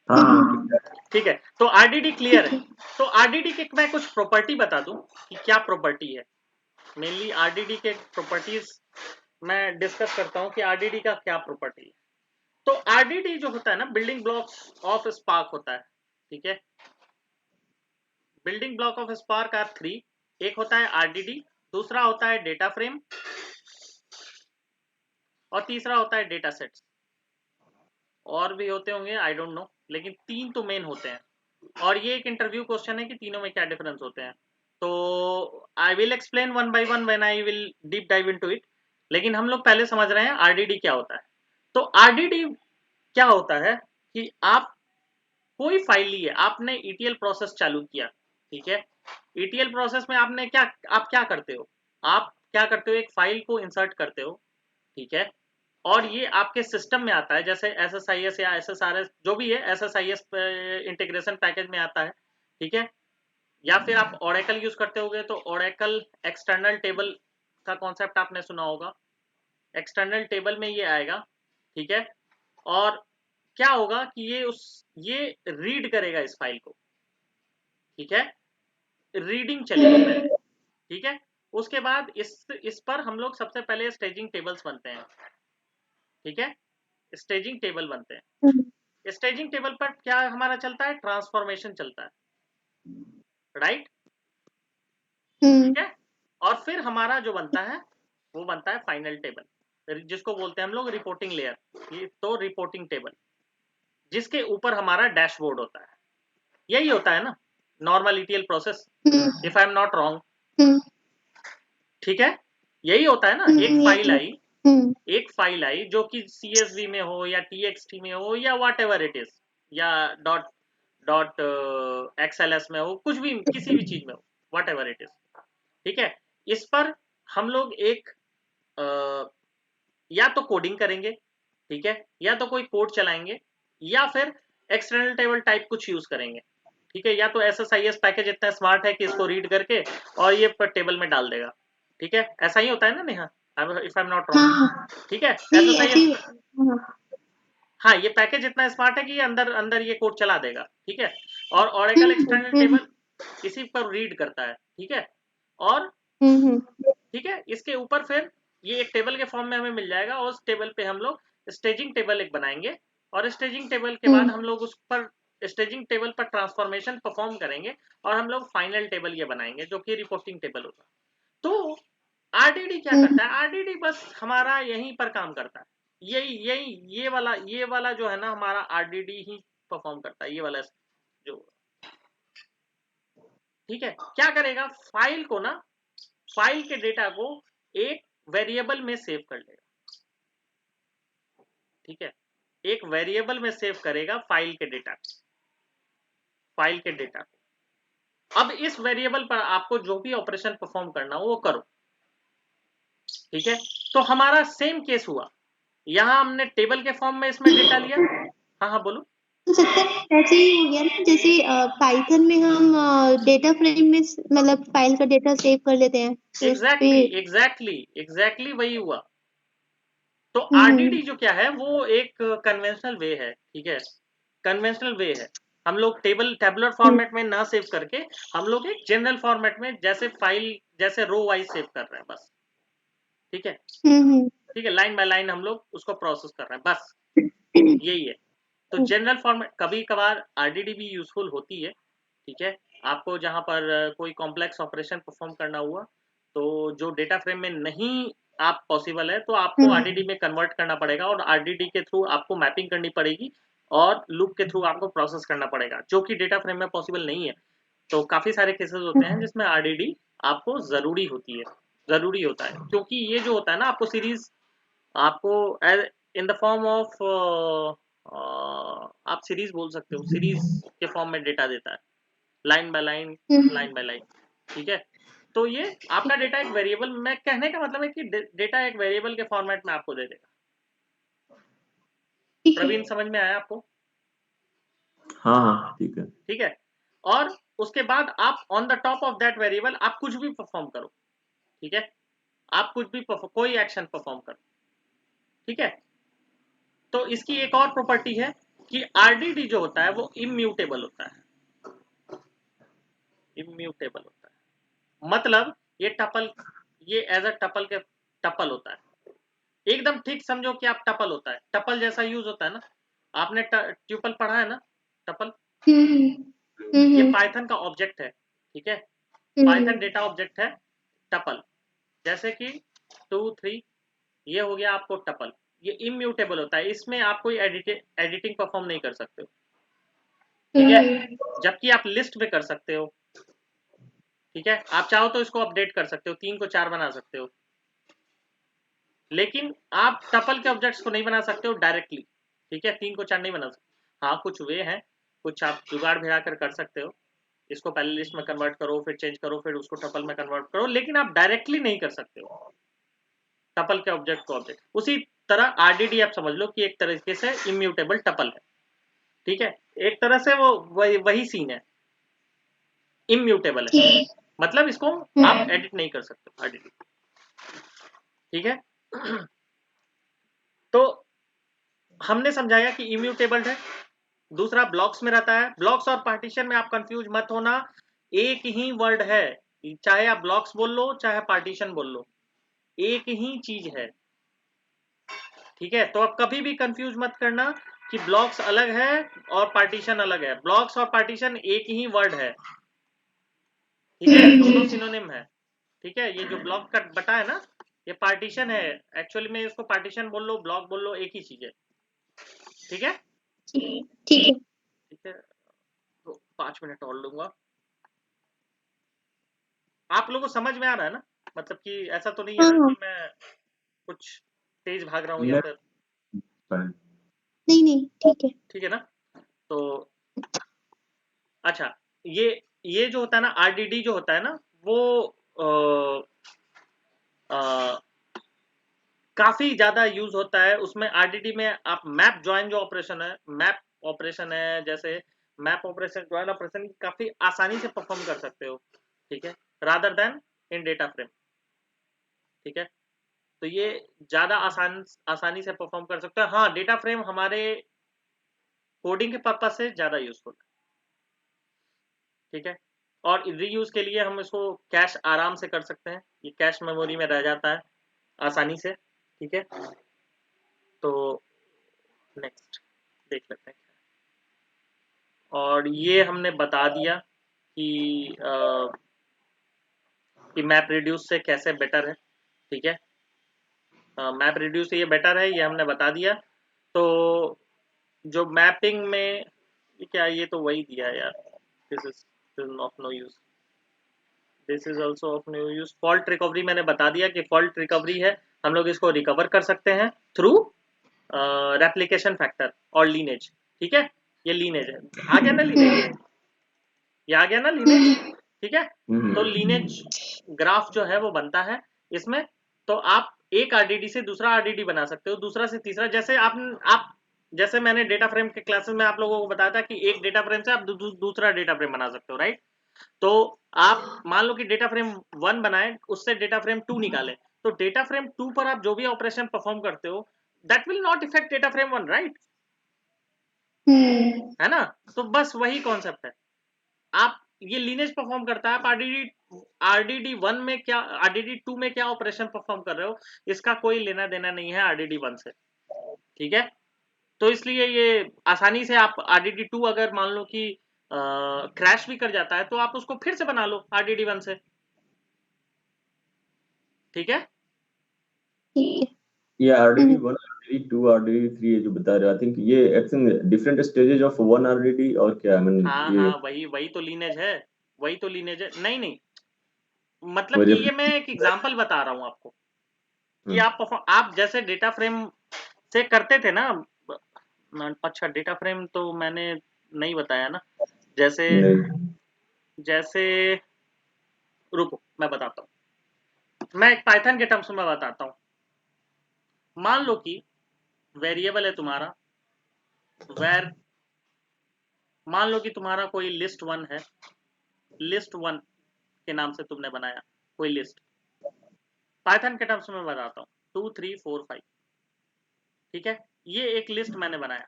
हाँ, हाँ, ठीक है। ठीक है। तो आरडीडी क्लियर ठीक है। है। तो आरडीडी की मैं कुछ प्रॉपर्टी बता दूं कि क्या प्रॉपर्टी है, मेनली आरडीडी के प्रॉपर्टीज मैं डिस्कस करता हूँ कि आरडीडी का क्या प्रॉपर्टी है। तो आरडीडी जो होता है ना, बिल्डिंग ब्लॉक्स ऑफ स्पार्क होता है, ठीक है। Building block of spark R 3। एक होता है आरडीडी, दूसरा होता है डेटा फ्रेम, और तीसरा होता है डेटा सेट्स। और भी होते होंगे, आई डोंट नो, लेकिन 3 तो मेन होते हैं। और ये एक इंटरव्यू क्वेश्चन है कि तीनों में क्या डिफरेंस होते हैं। तो I will explain one by one when I will deep dive into it. लेकिन हम लोग पहले समझ रहे हैं आरडीडी क्या होता है। तो आरडीडी क्या होता है कि आप कोई फाइल लिए, आपने ईटीएल प्रोसेस चालू किया, ठीक है। ईटीएल प्रोसेस में आपने आप क्या करते हो, आप क्या करते हो, एक फाइल को इंसर्ट करते हो, ठीक है। और ये आपके सिस्टम में आता है, जैसे SSIS या SSRS जो भी है, SSIS इंटीग्रेशन पैकेज में आता है, ठीक है। या फिर आप ओरेकल यूज करते होगे तो ओरेकल एक्सटर्नल टेबल का कॉन्सेप्ट आपने सुना होगा। एक्सटर्नल टेबल में ये आएगा, ठीक है। और क्या होगा कि ये रीड करेगा इस फाइल को, ठीक है। रीडिंग चलेगी पहले, ठीक है। उसके बाद इस पर हम लोग सबसे पहले स्टेजिंग टेबल्स बनते हैं, ठीक है। स्टेजिंग टेबल बनते हैं। स्टेजिंग टेबल पर क्या हमारा चलता है, ट्रांसफॉर्मेशन चलता है, राइट, ठीक है। और फिर हमारा जो बनता है वो बनता है फाइनल टेबल, जिसको बोलते हैं हम लोग रिपोर्टिंग लेयर। ये तो रिपोर्टिंग टेबल, जिसके ऊपर हमारा डैशबोर्ड होता है। यही होता है ना normal ETL process, if I am not wrong, ठीक है। यही होता है ना। एक फाइल आई जो कि CSV में हो या TXT में हो या वॉट एवर इट इज, या डॉट डॉट XLS में हो, कुछ भी, किसी भी चीज में हो, वॉट एवर इट इज, ठीक है। इस पर हम लोग एक या तो कोडिंग करेंगे, ठीक है, या तो कोई कोड चलाएंगे, या फिर एक्सटर्नल टेबल टाइप कुछ यूज करेंगे, ठीक है। या तो SSIS पैकेज इतना स्मार्ट है कि इसको रीड करके और ये टेबल में डाल देगा, ठीक है। ऐसा ही होता है ना Neha, if I am not wrong, ठीक है। SSIS, हाँ, ये पैकेज इतना स्मार्ट है कि ये अंदर अंदर ये कोड चला देगा, ठीक है। और ओरेकल एक्सटर्नल टेबल इसी पर रीड करता है, ठीक है। और ठीक है, इसके ऊपर फिर ये एक टेबल के फॉर्म में हमें मिल जाएगा, और उस टेबल पे हम लोग स्टेजिंग टेबल एक बनाएंगे, और स्टेजिंग टेबल के बाद हम लोग उस पर स्टेजिंग टेबल पर ट्रांसफॉर्मेशन परफॉर्म करेंगे, और हम लोग फाइनल टेबल ये बनाएंगे जो कि रिपोर्टिंग टेबल होगा। तो आरडीडी क्या करता है, आरडीडी बस हमारा यहीं पर काम करता है। यही यही ये वाला जो है ना, हमारा आरडीडी ही परफॉर्म करता है, ये वाला जो, ठीक है। क्या करेगा, फाइल को ना, फाइल के डेटा को एक वेरिएबल में सेव कर लेगा, ठीक है। एक वेरिएबल में सेव करेगा फाइल के डेटा को। अब इस वेरिएबल पर आपको जो भी ऑपरेशन परफॉर्म करना हो वो करो, ठीक है। तो हमारा सेम केस हुआ, यहां हमने टेबल के फॉर्म में इसमें डेटा लिया। हाँ हाँ बोलो। तो सकता है ऐसे ही हो गया ना, जैसे पाइथन में हम डेटा फ्रेम में मतलब फाइल का डेटा सेव कर लेते हैं तो उस पे। एग्जैक्टली वही हुआ। तो आरडीडी जो क्या है, वो एक कन्वेंशनल वे है, ठीक है। कन्वेंशनल वे है। हम लोग टेबुलर फॉर्मेट में ना सेव करके हम लोग एक जनरल फॉर्मेट में, जैसे फाइल जैसे रो वाइज सेव कर रहे हैं बस, ठीक है। ठीक है, लाइन बाय लाइन हम लोग उसको प्रोसेस कर रहे हैं, बस यही है। तो जनरल फॉर्मेट, कभी कभार आरडीडी भी यूजफुल होती है, ठीक है। आपको जहां पर कोई कॉम्प्लेक्स ऑपरेशन परफॉर्म करना हुआ, तो जो डेटा फ्रेम में नहीं आप पॉसिबल है, तो आपको आरडीडी में कन्वर्ट करना पड़ेगा, और आरडीडी के थ्रू आपको मैपिंग करनी पड़ेगी, और लूप के थ्रू आपको प्रोसेस करना पड़ेगा, जो कि डेटा फ्रेम में पॉसिबल नहीं है। तो काफी सारे केसेस होते हैं जिसमें आरडीडी आपको जरूरी होती है, जरूरी होता है, क्योंकि ये जो होता है ना, आपको सीरीज, आपको इन द फॉर्म ऑफ, आप सीरीज बोल सकते हो, सीरीज के फॉर्म में डेटा देता है, line by line, line by line, ठीक है। तो ये आपका डेटा एक वेरिएबल, मैं कहने का मतलब है कि डेटा एक वेरिएबल के फॉर्मेट में आपको दे देगा। प्रवीण, समझ में आया आपको? हाँ ठीक है। ठीक है। और उसके बाद आप on the top of that variable आप कुछ भी परफॉर्म करो, ठीक है। आप कुछ भी कोई एक्शन परफॉर्म करो, ठीक है। तो इसकी एक और प्रॉपर्टी है कि आरडीडी जो होता है वो इम्यूटेबल होता है, इम्यूटेबल होता है। मतलब ये टपल ये एज अ टपल के टपल होता है, एकदम ठीक समझो कि आप टपल होता है, टपल जैसा यूज होता है ना, आपने ट्यूपल पढ़ा है ना, टपल, ये पाइथन का ऑब्जेक्ट है, ठीक है, पाइथन डेटा ऑब्जेक्ट है टपल, जैसे कि 2 3 ये हो गया आपको टपल, ये इम्यूटेबल होता है, इसमें आप कोई एडिटिंग परफॉर्म नहीं कर सकते हो, ठीक है, जबकि आप लिस्ट में कर सकते हो, ठीक है, आप चाहो तो इसको अपडेट कर सकते हो, 3 को 4 बना सकते हो, लेकिन आप टपल के ऑब्जेक्ट्स को नहीं बना सकते हो डायरेक्टली, ठीक है, 3 को 4 नहीं बना सकते, हाँ कुछ वे हैं, कुछ आप जुगाड़ भिड़ा कर सकते हो, इसको पहले लिस्ट में कन्वर्ट करो, फिर चेंज करो, फिर उसको टपल में कन्वर्ट करो, लेकिन आप डायरेक्टली नहीं कर सकते हो टपल के ऑब्जेक्ट को ऑब्जेक्ट। उसी तरह आरडीडी आप समझ लो कि एक तरीके से इम्यूटेबल टपल है, ठीक है, एक तरह से वो वही सीन है, इम्यूटेबल है, मतलब इसको आप एडिट नहीं कर सकते आरडीडी, ठीक है। तो हमने समझाया कि इम्यूटेबल है, दूसरा ब्लॉक्स में रहता है, ब्लॉक्स और पार्टीशन में आप कंफ्यूज मत होना, एक ही वर्ड है, चाहे आप ब्लॉक्स बोल लो चाहे पार्टीशन बोल लो, एक ही चीज है, ठीक है, तो आप कभी भी कंफ्यूज मत करना कि ब्लॉक्स अलग है और पार्टीशन अलग है, ब्लॉक्स और पार्टीशन एक ही वर्ड है, ठीक है, दोनों सिनोनिम है, ठीक है, ये जो ब्लॉक का बटा है ना, ये पार्टीशन है, एक्चुअली में इसको पार्टीशन बोल लो ब्लॉक बोल लो एक ही चीज है, ठीक है, ठीक है, ठीक है, तो 5 मिनट और लूंगा। आप लोगों को समझ में आ रहा है ना, मतलब कि ऐसा तो नहीं है ना कि मैं कुछ तेज भाग रहा हूँ या फिर, नहीं ठीक है, ठीक है ना, तो अच्छा, ये जो होता है ना आरडीडी जो होता है ना, वो काफी ज्यादा यूज होता है, उसमें आरडीडी में आप मैप ज्वाइन जो ऑपरेशन है, मैप ऑपरेशन है, जैसे मैप ऑपरेशन ज्वाइन ऑपरेशन काफी आसानी से परफॉर्म कर सकते हो, ठीक है, rather then in data frame, ठीक है, तो ये ज्यादा आसानी से परफॉर्म कर सकते हैं, हाँ डेटा फ्रेम हमारे कोडिंग के पर्पज से ज्यादा यूजफुल है, ठीक है, और रीयूज के लिए हम इसको कैश आराम से कर सकते हैं, ये कैश मेमोरी में रह जाता है आसानी से, ठीक है, तो नेक्स्ट देख लेते हैं, और ये हमने बता दिया कि मैप रिड्यूस से कैसे बेटर है, ठीक है, मैप रिड्यूस से ये बेटर है, ये हमने बता दिया, तो जो मैपिंग में क्या, ये तो वही दिया है यार, this is of no use, this is also of no use, fault recovery मैंने बता दिया कि फॉल्ट रिकवरी है, हम लोग इसको रिकवर कर सकते हैं थ्रू रेप्लिकेशन फैक्टर और लीनेज, ठीक है, ये लीनेज है, आ गया ना लीनेज, ये आ गया ना लीनेज, ठीक है, तो लीनेज ग्राफ जो है वो बनता है इसमें, तो आप एक आरडीडी से दूसरा आरडीडी बना सकते हो, दूसरा से तीसरा, जैसे आप जैसे मैंने डेटा फ्रेम के क्लासेस में आप लोगों को बताया था कि एक डेटा फ्रेम से आप दूसरा डेटा फ्रेम बना सकते हो, राइट, तो आप मान लो कि डेटा फ्रेम 1 बनाए, उससे डेटा फ्रेम 2 निकाले, तो डेटा फ्रेम 2 पर आप जो भी ऑपरेशन परफॉर्म करते हो that will not effect data frame 1, right, है ना, तो बस वही कॉन्सेप्ट है, आप ये लीनेज परफॉर्म करता है, आप आरडीडी 1 में क्या, आरडीडी 2 में क्या ऑपरेशन परफॉर्म कर रहे हो, इसका कोई लेना देना नहीं है आरडीडी 1 से, ठीक है, तो इसलिए ये आसानी से आप आरडीडी 2 अगर मान लो कि क्रैश भी कर जाता है तो आप उसको फिर से बना लो आरडीडी 1 से, ठीक है, ये RDD 1, RDD 2, RDD 3 ये जो बता रहे हो, आई थिंक ये different stages of one RDD, और क्या आई मीन हाँ ये हाँ वही तो लीनेज है, वही तो लीनेज है, नहीं नहीं, मतलब कि ये मैं एक एग्जांपल बता रहा हूँ आपको कि आप जैसे डेटा फ्रेम से करते थे ना, अच्छा डेटा फ्रेम तो मैंने नहीं बताया ना, जैसे जैसे रुको मैं बताता हूँ, मैं एक पाइथन के टर्म्स में बताता हूँ, मान लो कि वेरिएबल है तुम्हारा वेर, मान लो कि तुम्हारा कोई लिस्ट 1 है, लिस्ट 1 के नाम से तुमने बनाया कोई लिस्ट, पाइथन के टर्म्स में बताता हूँ 2 3 4 5, ठीक है, ये एक लिस्ट मैंने बनाया,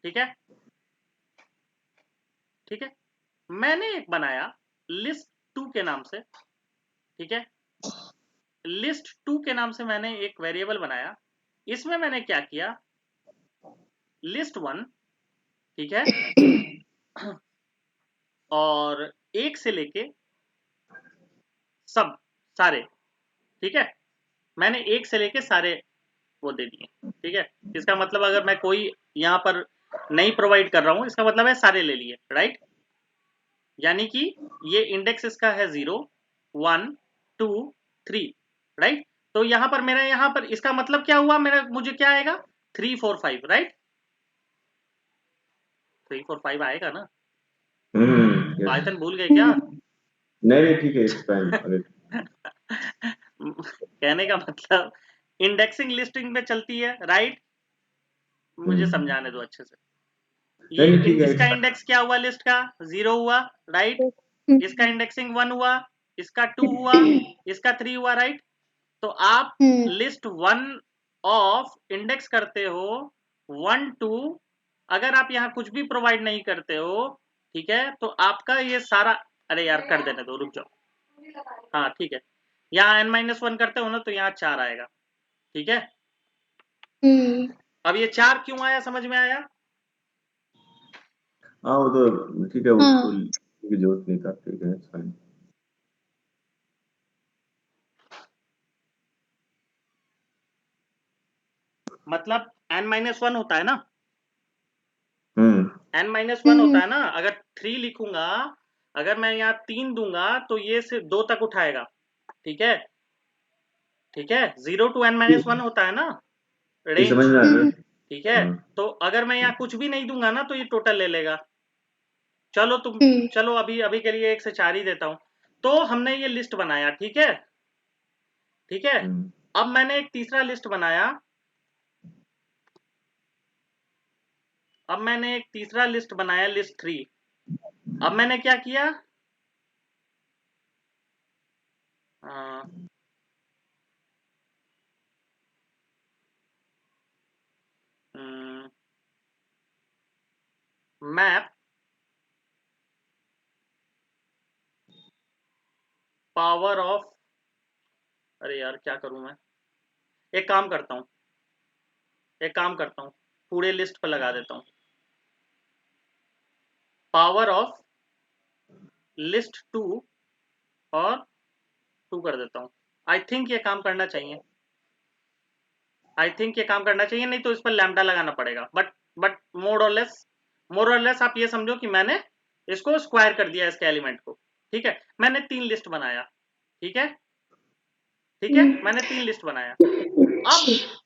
ठीक है, ठीक है, मैंने एक बनाया लिस्ट 2 के नाम से, ठीक है, लिस्ट 2 के नाम से मैंने एक वेरिएबल बनाया, इसमें मैंने क्या किया, लिस्ट 1, ठीक है, और 1 से लेके सब सारे, ठीक है, मैंने 1 से लेके सारे वो दे दिए, ठीक है। इसका मतलब अगर मैं कोई यहाँ पर नहीं प्रोवाइड कर रहा हूँ, इसका मतलब है सारे ले लिए, राइट। यानी कि ये इंडेक्स इसका है 0, 1, 2, 3, राइट। तो यहाँ पर मेरा, यहाँ पर इसका मतलब क्या हुआ, मेरा मुझे क्या आएगा, 3, 4, 5, राइट। 3, 4, 5 आएगा ना। yes. पाइथन भूल गए क्या? नहीं ठीक है, इट्स फाइन। कहने का मतलब इंडेक्सिंग लिस्टिंग में चलती है, राइट। मुझे समझाने दो अच्छे से। ये ठीक है, इसका इंडेक्स क्या हुआ, लिस्ट का 0 हुआ, राइट। इसका इंडेक्सिंग 1 हुआ, इसका 2 हुआ, इसका 3 हुआ, राइट। तो आप लिस्ट 1 ऑफ इंडेक्स करते हो 1, 2, अगर आप यहाँ कुछ भी प्रोवाइड नहीं करते हो, ठीक है, तो आपका ये सारा, अरे यार कर देने दो, रुक जाओ। हाँ ठीक है, यहाँ n-1 करते हो ना, तो यहाँ 4 आएगा, ठीक है। अब ये 4 क्यों आया, समझ में आया? हाँ वो तो ठीक है, उसको की जरूरत नहीं था, ठीक है, फाइन। मतलब n-1 होता है ना, n-1 होता है ना। अगर 3 लिखूंगा, अगर मैं यहाँ 3 दूंगा तो ये सिर्फ 2 तक उठाएगा, ठीक है, ठीक है। 0 to n-1 होता है ना समझ रेंज, में आ गया। ठीक है। तो अगर मैं यहाँ कुछ भी नहीं दूंगा ना, तो ये टोटल ले लेगा। चलो चलो अभी अभी के लिए 1 से 4 ही देता हूं। तो हमने ये लिस्ट बनाया, ठीक है, ठीक है। अब मैंने एक तीसरा लिस्ट बनाया, लिस्ट 3। अब मैंने क्या किया, मैप पावर ऑफ, अरे यार क्या करूं मैं, एक काम करता हूं, पूरे लिस्ट पर लगा देता हूं, पावर ऑफ लिस्ट 2 और 2 कर देता हूं। आई थिंक ये काम करना चाहिए, नहीं तो इस पर लैम्डा लगाना पड़ेगा। बट मोर और लेस आप ये समझो कि मैंने इसको स्क्वायर कर दिया, इसके एलिमेंट को, ठीक है। मैंने 3 लिस्ट बनाया, ठीक है, मैंने 3 लिस्ट बनाया।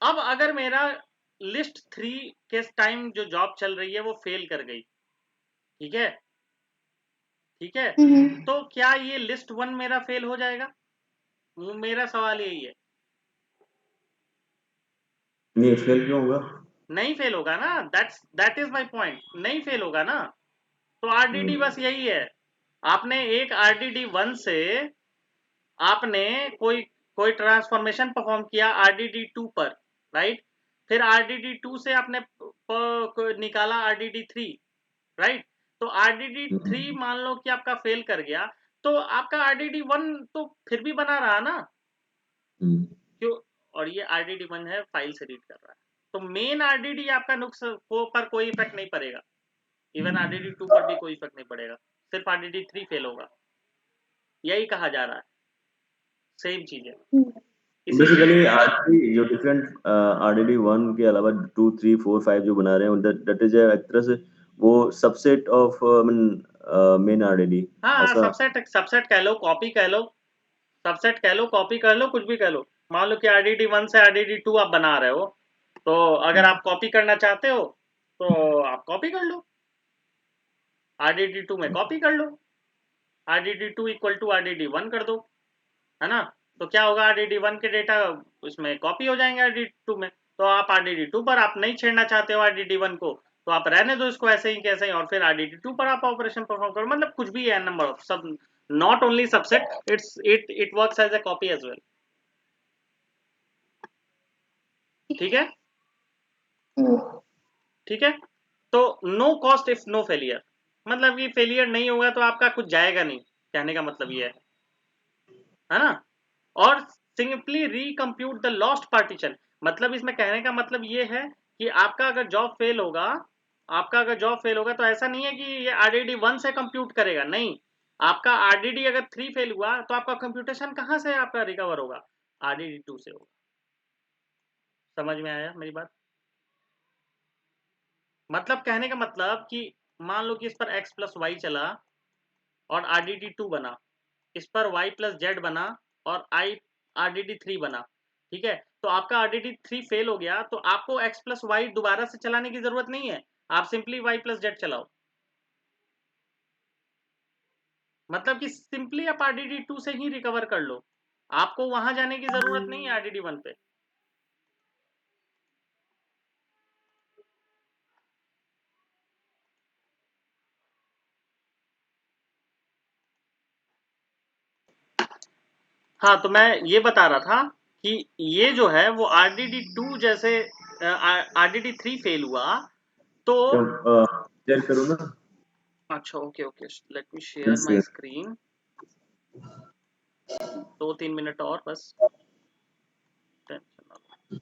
अब अगर मेरा लिस्ट 3 के टाइम जो जॉब चल रही है वो फेल कर गई, ठीक है, तो क्या ये लिस्ट 1 मेरा फेल हो जाएगा? मेरा सवाल यही है। नहीं, फेल क्यों होगा? नहीं फेल होगा ना, दैट इज माय पॉइंट, नहीं फेल होगा ना। तो आरडीडी बस यही है, आपने एक आरडीडी 1 से आपने कोई ट्रांसफॉर्मेशन परफॉर्म किया आरडीडी 2 पर, राइट। फिर आरडीडी 2 से आपने निकाला आरडीडी 3, राइट। तो आरडीडी 3 मान लो कि आपका फेल कर गया, तो आपका आरडीडी 1 तो फिर भी बना रहा ना, क्यों? और ये आरडीडी 1 है, फाइल से रीड कर रहा है, तो मेन आरडीडी आपका नुकसान पर कोई इफेक्ट नहीं पड़ेगा, इवन आरडीडी 2 पर भी कोई इफेक्ट नहीं पड़ेगा, सिर्फ आरडीडी 3 फेल होगा, यही कहा जा रहा है। सेम चीज है बेसिकली आरडीडी जो डिफरेंट आरडीडी 1 के अलावा 2, 3, 4, 5 जो बना रहे हैं, दैट इज एक तरह से वो सबसेट ऑफ मेन आरडीडी। हाँ, ऐसा सबसेट कह लो, कॉपी कह लो, सबसेट कह लो, कॉपी कर लो, कुछ भी कह लो। मान लो कि आरडीडी 1 से आरडीडी 2 आप बना रहे हो, तो अगर आप कॉपी करना चाहते हो तो आप कॉपी कर लो, आरडीडी 2 में कॉपी कर लो, आरडीडी 2 इक्वल टू आरडीडी 1 कर दो, है ना। तो क्या होगा, आरडीडी 1 के डेटा उसमें कॉपी हो जाएंगे आरडीडी 2 में। तो आप आरडीडी 2 पर आप नहीं छेड़ना चाहते हो आरडीडी 1 को, तो आप रहने दो इसको ऐसे ही कैसे ही, और फिर आरडीडी 2 पर आप ऑपरेशन परफॉर्म करो, मतलब कुछ भी है, नंबर ऑफ सब, not only subset, it works as a copy as well, ठीक है, ठीक है। तो no cost if no failure, मतलब कि फेलियर नहीं होगा तो आपका कुछ जाएगा नहीं, कहने का मतलब ये है ना। और simply recompute the lost partition. मतलब इसमें कहने का मतलब ये है कि आपका अगर जॉब फेल होगा, तो ऐसा नहीं है कि ये आरडीडी 1 से कंप्यूट करेगा, नहीं, आपका आरडीडी अगर 3 फेल हुआ तो आपका कंप्यूटेशन कहाँ से आपका रिकवर होगा, आरडीडी 2 से होगा। समझ में आया मेरी बात? मतलब कहने का मतलब कि मान लो कि इस पर x प्लस वाई चला और आरडीडी 2 बना, इस पर y प्लस जेड बना और आई आरडीडी 3 बना, ठीक है, तो आपका आरडीडी 3 फेल हो गया तो आपको x प्लस वाई दोबारा से चलाने की जरूरत नहीं है, आप सिंपली y प्लस जेड चलाओ। मतलब कि सिंपली आप आरडीडी 2 से ही रिकवर कर लो, आपको वहां जाने की जरूरत नहीं है आरडीडी 1 पे। हाँ, तो मैं ये बता रहा था कि ये जो है वो आरडीडी 2 जैसे आरडीडी 3 फेल हुआ तो शेयर करो ना। अच्छा, okay okay, let me share my screen, 2-3 minute और बस, टेंशन ना लो।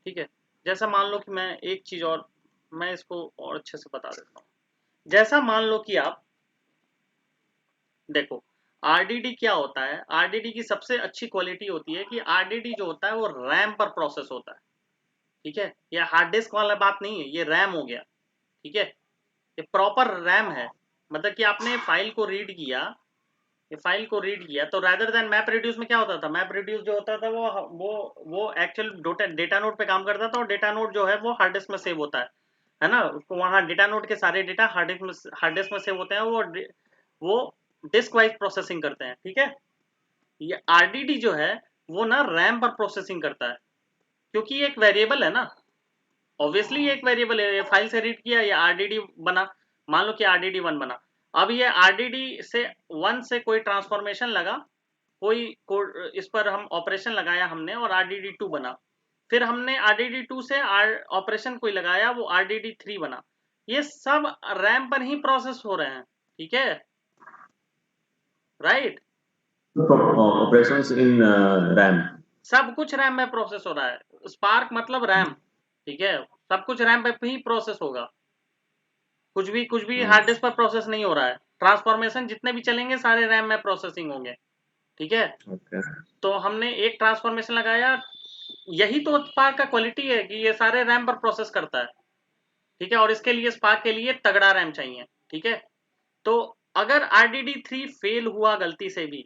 ठीक है, जैसा मान लो कि मैं एक चीज और, मैं इसको और अच्छे से बता देता हूँ। जैसा मान लो कि आप देखो आरडीडी क्या होता है, आरडीडी की सबसे अच्छी क्वालिटी होती है कि आरडीडी जो होता है वो रैम पर प्रोसेस होता है, ठीक है, ये हार्ड डिस्क वाला बात नहीं है, ये रैम हो गया, ठीक है, ये प्रॉपर रैम है। मतलब कि आपने फाइल को रीड किया, ये फाइल को रीड किया तो रैदर देन मैप रिड्यूस में क्या होता था, मैप रिड्यूस जो होता था वो एक्चुअल डेटा नोड पे काम करता था और डेटा नोड जो है वो हार्ड डिस्क में सेव होता है ना, उसको वहाँ डेटा नोड के सारे डेटा हार्ड डिस्क में सेव होते हैं, वो डिस्क वाइज प्रोसेसिंग करते हैं, ठीक है। ये आरडीडी जो है वो ना रैम पर प्रोसेसिंग करता है, क्योंकि ये एक वेरिएबल है ना, ऑब्वियसली ये एक वेरिएबल है, ये फाइल से रीड किया, ये आरडीडी बना, मान लो कि आरडीडी 1 बना, अब ये आरडीडी से 1 से कोई ट्रांसफॉर्मेशन लगा, कोई इस पर हम ऑपरेशन लगाया हमने और आरडीडी 2 बना, फिर हमने आरडीडी 2 से ऑपरेशन कोई लगाया, वो आरडीडी 3 बना, ये सब रैम पर ही प्रोसेस हो रहे हैं, ठीक है, राइट। ऑपरेशंस इन रैम, सब कुछ रैम में प्रोसेस हो रहा है, स्पार्क मतलब रैम, ठीक है, सब कुछ रैम पे ही प्रोसेस होगा, कुछ भी हार्ड डिस्क पर प्रोसेस नहीं हो रहा है, ट्रांसफॉर्मेशन जितने भी चलेंगे सारे रैम में प्रोसेसिंग होंगे, ठीक है। ओके, तो हमने एक ट्रांसफॉर्मेशन लगाया, यही तो स्पार्क का क्वालिटी है कि ये सारे रैम पर प्रोसेस करता है, ठीक है, और इसके लिए स्पार्क के लिए तगड़ा रैम चाहिए, ठीक है। तो अगर आरडीडी 3 फेल हुआ गलती से भी,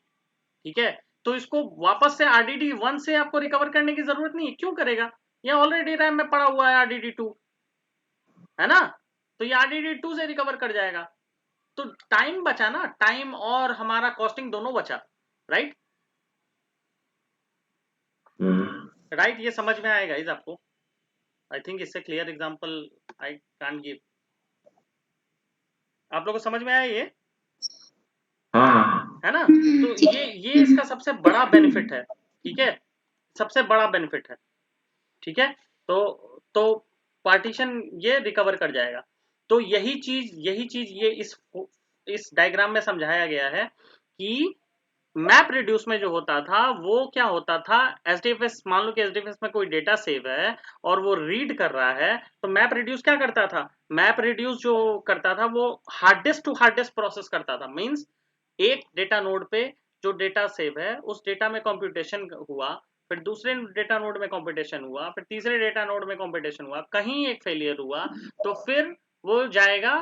ठीक है, तो इसको वापस से आरडीडी 1 से आपको रिकवर करने की जरूरत नहीं है, क्यों करेगा, ये ऑलरेडी रैम में पड़ा हुआ है आरडीडी 2, है ना, तो ये आरडीडी 2 से रिकवर कर जाएगा, तो टाइम बचा ना, टाइम और हमारा कॉस्टिंग दोनों बचा, राइट। राइट, ये समझ में आएगा इस आपको, आई थिंक इससे clear example I can't give, आप लोगों को समझ में आया ये, हाँ है ना, तो ये इसका सबसे बड़ा बेनिफिट है, ठीक है, सबसे बड़ा बेनिफिट है, ठीक है, तो पार्टीशन ये रिकवर कर जाएगा, तो यही चीज ये इस डायग्राम में समझाया गया है कि मैप रिड्यूस में जो होता था वो क्या होता था, एसडीएफएस, मान लो कि एसडीएफएस में कोई डेटा सेव है और वो रीड कर रहा है, तो मैप रिड्यूस क्या करता था, मैप रिड्यूस जो करता था वो hard disk to hard disk process करता था, मींस एक डेटा नोड पे जो डेटा सेव है उस डेटा में कंप्यूटेशन हुआ, फिर दूसरे डेटा नोड में कंप्यूटेशन हुआ, फिर तीसरे डेटा नोड में कंप्यूटेशन हुआ, कहीं एक फेलियर हुआ तो फिर वो जाएगा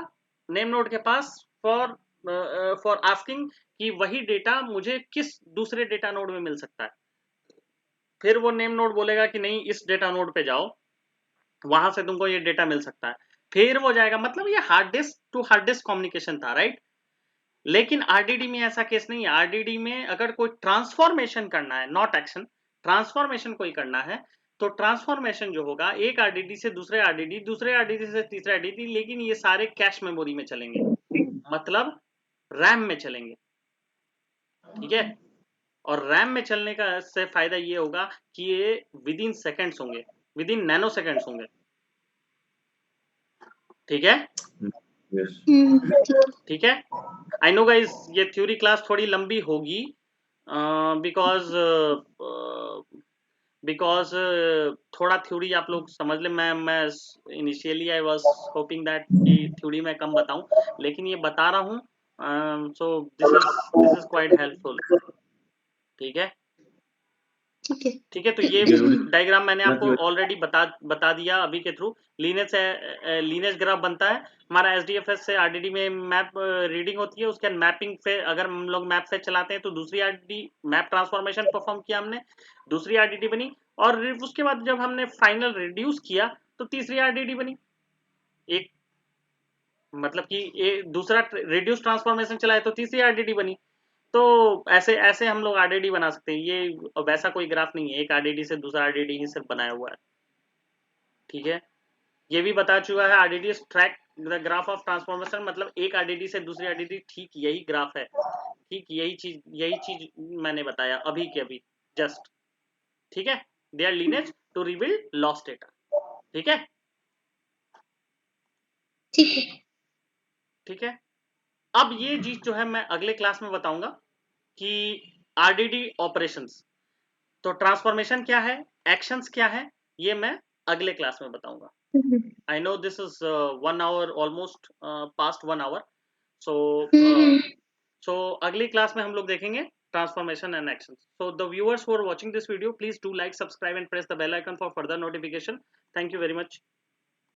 नेम नोड के पास फॉर आस्किंग कि वही डेटा मुझे किस दूसरे डेटा नोड में मिल सकता है, फिर वो नेम नोड बोलेगा कि नहीं इस डेटा नोड पे जाओ, वहां से तुमको ये डेटा मिल सकता है, फिर वो जाएगा, मतलब ये hard disk to hard disk communication था, राइट। लेकिन आरडीडी में ऐसा केस नहीं है, आरडीडी में अगर कोई ट्रांसफॉर्मेशन करना है, नॉट एक्शन, ट्रांसफॉर्मेशन कोई करना है तो ट्रांसफॉर्मेशन जो होगा एक आरडीडी से दूसरे आरडीडी, दूसरे आरडीडी से तीसरे आरडीडी, लेकिन ये सारे कैश मेमोरी में चलेंगे, मतलब रैम में चलेंगे, ठीक है, और रैम में चलने का से फायदा ये होगा कि ये विद इन सेकेंड्स होंगे, विद इन नैनो सेकेंड्स होंगे, ठीक है, ठीक है। आई नो गाइस ये थ्योरी क्लास थोड़ी लंबी होगी बिकॉज बिकॉज थोड़ा थ्योरी आप लोग समझ ले। मैं initially I was hoping that कि थ्योरी मैं कम बताऊं, लेकिन ये बता रहा हूं, so this is quite helpful. ठीक है, ठीक है। ठीक है। तो ये जरूरी डायग्राम मैंने आपको मतलब ऑलरेडी बता दिया अभी के थ्रू। लीनियज ग्राफ बनता है हमारा एसडीएफएस से आरडीडी में मैप रीडिंग होती है, उसके बाद मैपिंग से अगर हम लोग मैप से चलाते हैं तो दूसरी आरडीडी मैप ट्रांसफॉर्मेशन परफॉर्म किया हमने, दूसरी आरडीडी बनी, और उसके बाद जब हमने फाइनल रिड्यूस किया तो तीसरी आरडीडी बनी। एक मतलब कि दूसरा रिड्यूस ट्रांसफॉर्मेशन चलाए तो तीसरी आरडीडी बनी। तो ऐसे ऐसे हम लोग आरडीडी बना सकते हैं। ये वैसा कोई ग्राफ नहीं है, एक आरडीडी से दूसरा आरडीडी ही सिर्फ बनाया हुआ है। ठीक है, ये भी बता चुका है RDD track the graph of transformation, मतलब एक आरडीडी से दूसरी आरडीडी ठीक यही ग्राफ है। ठीक यही चीज मैंने बताया अभी के अभी जस्ट। ठीक है, they are lineage to rebuild lost data. ठीक है, ठीक है। ठीक है। अब ये चीज जो है मैं अगले क्लास में बताऊंगा कि आरडीडी ऑपरेशंस, तो ट्रांसफॉर्मेशन क्या है, एक्शंस क्या है, ये मैं अगले क्लास में बताऊंगा। I know this is 1 hour almost past 1 hour. So so अगली क्लास में हम लोग देखेंगे transformation and action. So the viewers who are watching this video, please do like, subscribe and press the bell icon for further notification. Thank you very much.